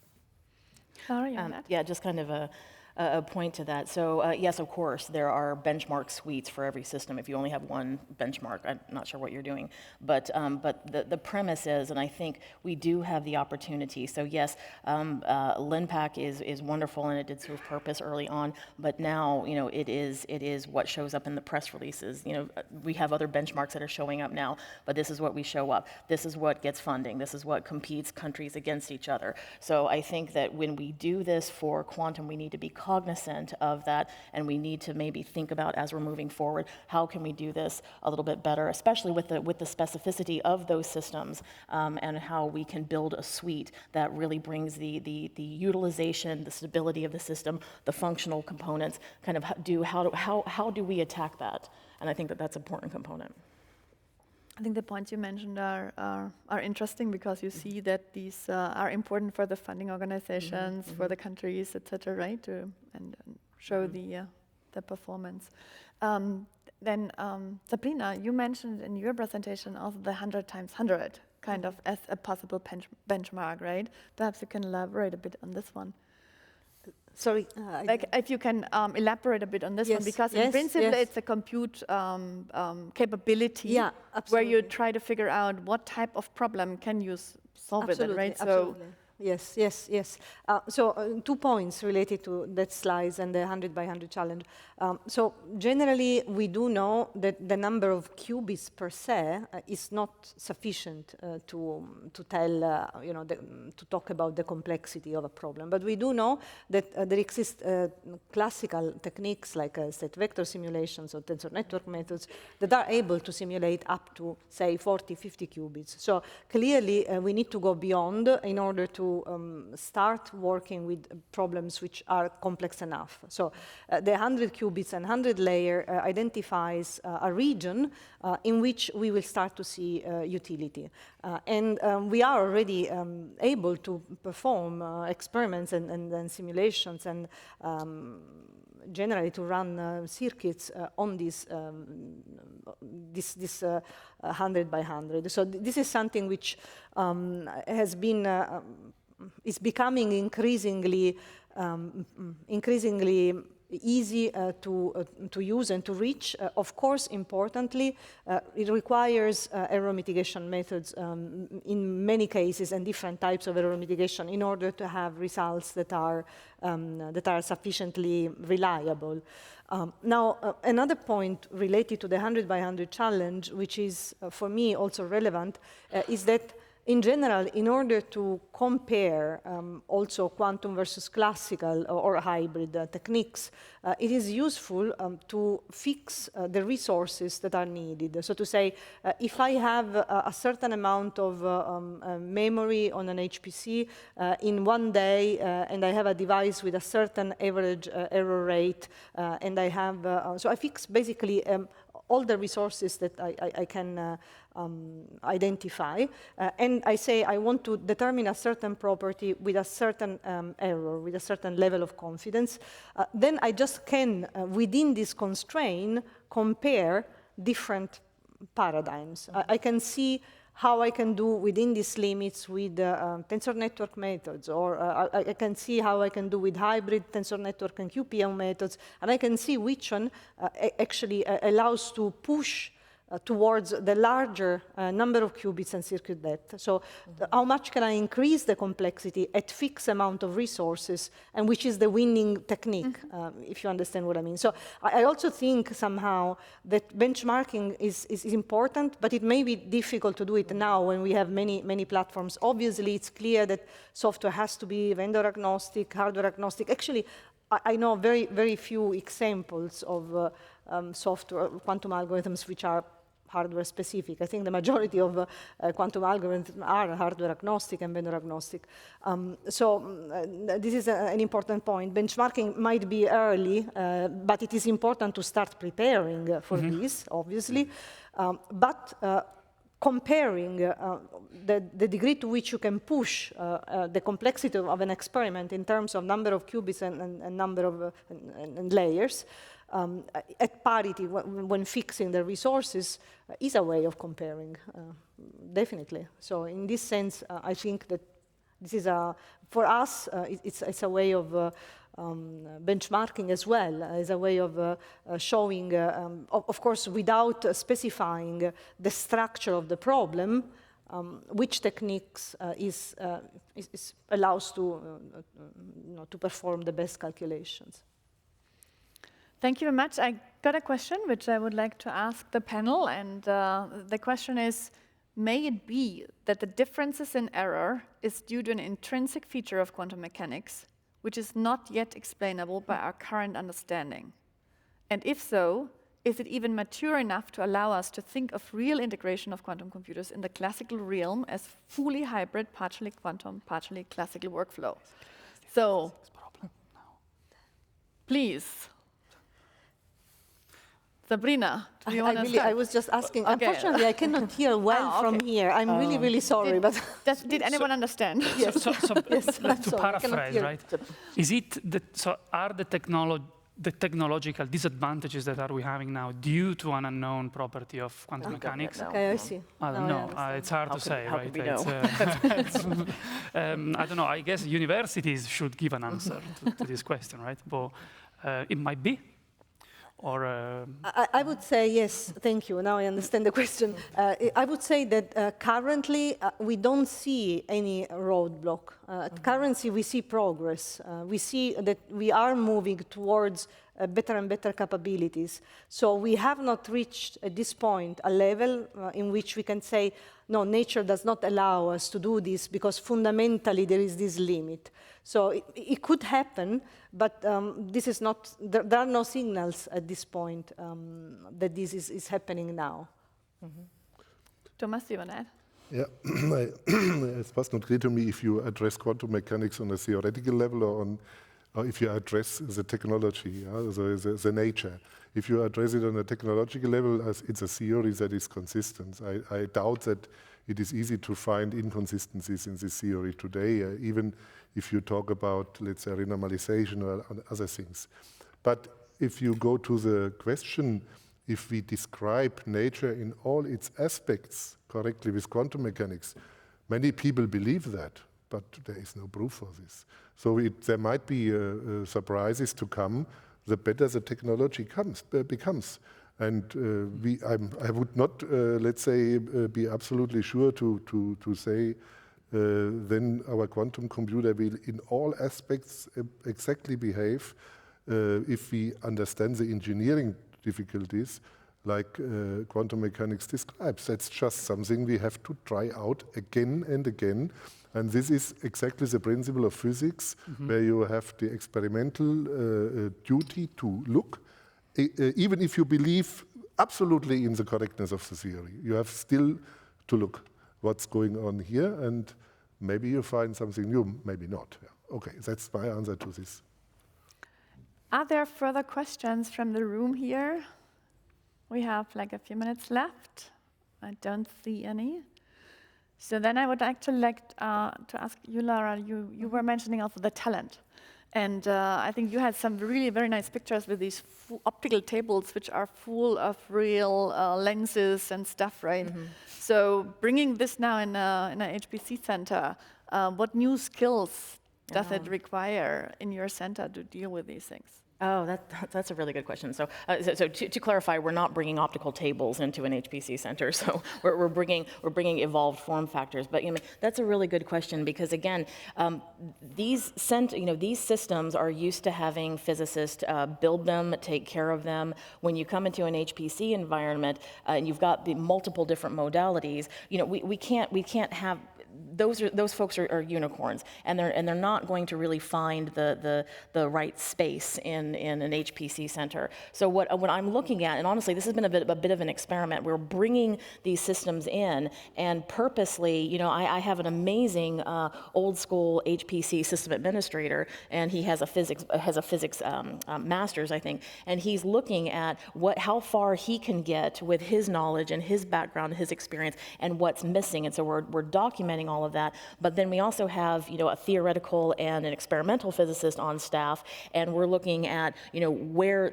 S1: Sorry,
S3: yeah, just kind of a point to that. So yes, of course, there are benchmark suites for every system. If you only have one benchmark, I'm not sure what you're doing. But the premise is, and I think we do have the opportunity. So yes, LINPACK is wonderful and it did serve purpose early on. But now, you know, it is what shows up in the press releases. You know, we have other benchmarks that are showing up now, but this is what we show up. This is what gets funding. This is what competes countries against each other. So I think that when we do this for quantum, we need to be cognizant of that, and we need to maybe think about, as we're moving forward, how can we do this a little bit better, especially with the specificity of those systems, and how we can build a suite that really brings the utilization, the stability of the system, the functional components, kind of how do we attack that? And I think that that's an important component.
S1: I think the points you mentioned are interesting because you see that these are important for the funding organizations, for the countries, etc., right? And show the performance. Then Sabrina, you mentioned in your presentation also the 100 times 100 kind of as a possible benchmark, right? Perhaps you can elaborate a bit on this one.
S5: Sorry.
S1: Like if you can elaborate a bit on this one, because in principle it's a compute capability where you try to figure out what type of problem can you solve with it, right?
S5: Absolutely. Yes. So 2 points related to that slide and the 100 by 100 challenge. So generally, we do know that the number of qubits per se is not sufficient to tell, to talk about the complexity of a problem. But we do know that there exist classical techniques like state vector simulations or tensor network methods that are able to simulate up to, say, 40, 50 qubits. So clearly, we need to go beyond in order to start working with problems which are complex enough. So the 100 qubits and 100 layer identifies a region in which we will start to see utility. And we are already able to perform experiments and simulations and generally to run circuits on this 100 by 100. So this is something which has been is becoming increasingly easy to use and to reach. Of course, importantly, it requires error mitigation methods in many cases and different types of error mitigation in order to have results that are sufficiently reliable. Now, another point related to the 100 by 100 challenge, which is for me also relevant, is that in general, in order to compare also quantum versus classical or hybrid techniques, it is useful to fix the resources that are needed. So to say, if I have a certain amount of memory on an HPC in one day, and I have a device with a certain average error rate, and I have, so I fix basically all the resources that I can identify, and I say I want to determine a certain property with a certain error, with a certain level of confidence, then I just can, within this constraint, compare different paradigms. I can see how I can do within these limits with tensor network methods, or I can see how I can do with hybrid tensor network and QPM methods, and I can see which one actually allows to push towards the larger number of qubits and circuit depth. So how much can I increase the complexity at fixed amount of resources, and which is the winning technique, if you understand what I mean. So I also think somehow that benchmarking is important, but it may be difficult to do it now when we have many platforms. Obviously, it's clear that software has to be vendor agnostic, hardware agnostic. Actually, I know very few examples of software quantum algorithms which are hardware specific. I think the majority of quantum algorithms are hardware agnostic and vendor agnostic. This is an important point. Benchmarking might be early, but it is important to start preparing for this, obviously. Comparing the degree to which you can push the complexity of an experiment in terms of number of qubits and number of layers at parity when fixing the resources is a way of comparing, definitely. So in this sense, I think that this is for us, it's a way of benchmarking as well, as a way of showing, of course, without specifying the structure of the problem, which techniques allows to perform the best calculations.
S1: Thank you very much. I got a question which I would like to ask the panel, and the question is, may it be that the differences in error is due to an intrinsic feature of quantum mechanics, which is not yet explainable by our current understanding? And if so, is it even mature enough to allow us to think of real integration of quantum computers in the classical realm as fully hybrid, partially quantum, partially classical workflow? So, please. Sabrina, do you want to start?
S5: I was just asking.
S1: Okay.
S5: Unfortunately, I cannot hear well from here. I'm really sorry, but
S1: did anyone understand?
S5: yes. Yes,
S4: to paraphrase, right? Is it are the technological disadvantages that we having now due to an unknown property of quantum mechanics?
S5: Okay, I see.
S4: I don't know. It's hard to say, right? I don't know. I guess universities should give an answer to this question, right? But it might be. Or
S5: I would say yes, thank you. Now I understand the question. I would say that currently we don't see any roadblock. Currently we see progress. We see that we are moving towards better and better capabilities. So we have not reached at this point a level in which we can say, no, nature does not allow us to do this because fundamentally there is this limit. So it could happen, but this is not, there are no signals at this point that this is happening now.
S1: Thomas, do you want to add?
S2: Yeah, it was not clear to me if you address quantum mechanics on a theoretical level or if you address the technology, so the nature. If you address it on a technological level, it's a theory that is consistent. I doubt that it is easy to find inconsistencies in this theory today, even if you talk about, let's say, renormalization or other things. But if you go to the question, if we describe nature in all its aspects correctly with quantum mechanics, many people believe that, but there is no proof for this. So there might be surprises to come, the better the technology becomes. And I would not, let's say, be absolutely sure to say then our quantum computer will in all aspects exactly behave if we understand the engineering difficulties like quantum mechanics describes. That's just something we have to try out again and again. And this is exactly the principle of physics, where you have the experimental duty to look. Even if you believe absolutely in the correctness of the theory, you have still to look what's going on here, and maybe you find something new, maybe not. Yeah. Okay, that's my answer to this.
S1: Are there further questions from the room here? We have like a few minutes left. I don't see any. So then I would actually like to ask you, Lara, you were mentioning also the talent. And I think you had some really very nice pictures with these optical tables, which are full of real lenses and stuff, right? So bringing this now in a HPC center, what new skills does it require in your center to deal with these things?
S3: Oh, that's a really good question. So, to clarify, we're not bringing optical tables into an HPC center. So we're bringing evolved form factors. But that's a really good question because again, these systems are used to having physicists build them, take care of them. When you come into an HPC environment and you've got the multiple different modalities, we can't have. Those folks are unicorns, and they're not going to really find the right space in an HPC center. So what I'm looking at, and honestly, this has been a bit of an experiment. We're bringing these systems in, and purposely, I have an amazing old school HPC system administrator, and he has a physics master's, I think, and he's looking at how far he can get with his knowledge and his background, his experience, and what's missing. And so we're documenting all of that, but then we also have a theoretical and an experimental physicist on staff, and we're looking at where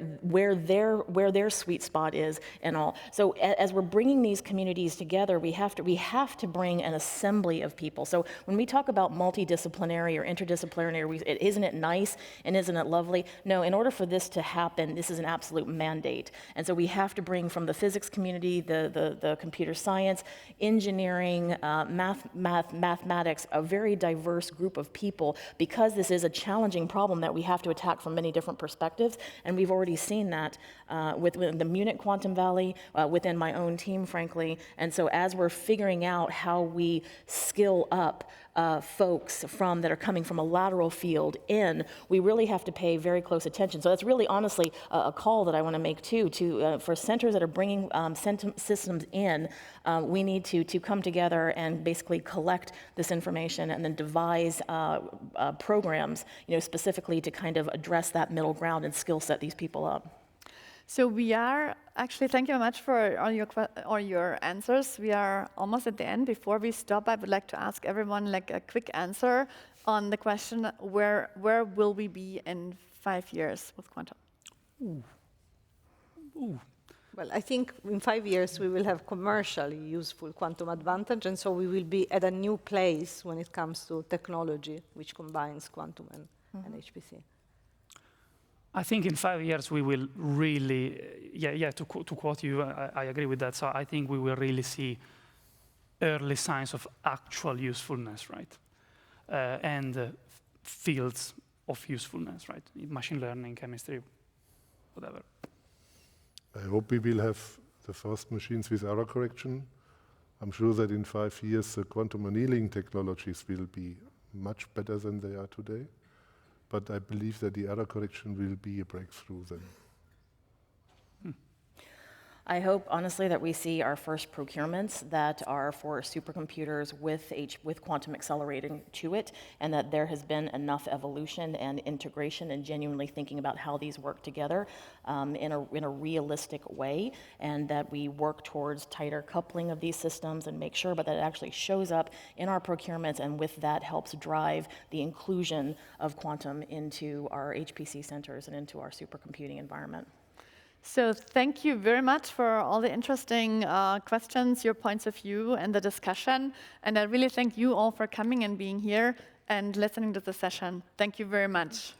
S3: their sweet spot is and all. So as we're bringing these communities together, we have to bring an assembly of people. So when we talk about multidisciplinary or interdisciplinary, isn't it nice and isn't it lovely? No, in order for this to happen, this is an absolute mandate, and so we have to bring from the physics community, the computer science, engineering, mathematics, a very diverse group of people, because this is a challenging problem that we have to attack from many different perspectives, and we've already seen that within the Munich Quantum Valley, within my own team, frankly, and so as we're figuring out how we skill up folks that are coming from a lateral field in, we really have to pay very close attention. So that's really honestly a call that I want to make too, for centers that are bringing systems in, we need to come together and basically collect this information and then devise programs, specifically to kind of address that middle ground and skill set these people up.
S1: So we are actually, thank you very much for all your answers. We are almost at the end. Before we stop, I would like to ask everyone a quick answer on the question, where will we be in 5 years with quantum?
S5: Well, I think in 5 years we will have commercially useful quantum advantage, and so we will be at a new place when it comes to technology which combines quantum and HPC.
S4: I think in 5 years we will really, to quote you, I agree with that. So I think we will really see early signs of actual usefulness, right? And fields of usefulness, right? Machine learning, chemistry, whatever.
S2: I hope we will have the first machines with error correction. I'm sure that in 5 years the quantum annealing technologies will be much better than they are today. But I believe that the error correction will be a breakthrough then.
S3: I hope, honestly, that we see our first procurements that are for supercomputers with quantum accelerating to it, and that there has been enough evolution and integration and genuinely thinking about how these work together in a realistic way, and that we work towards tighter coupling of these systems and make sure that it actually shows up in our procurements, and with that helps drive the inclusion of quantum into our HPC centers and into our supercomputing environment.
S1: So thank you very much for all the interesting questions, your points of view, and the discussion. And I really thank you all for coming and being here and listening to the session. Thank you very much.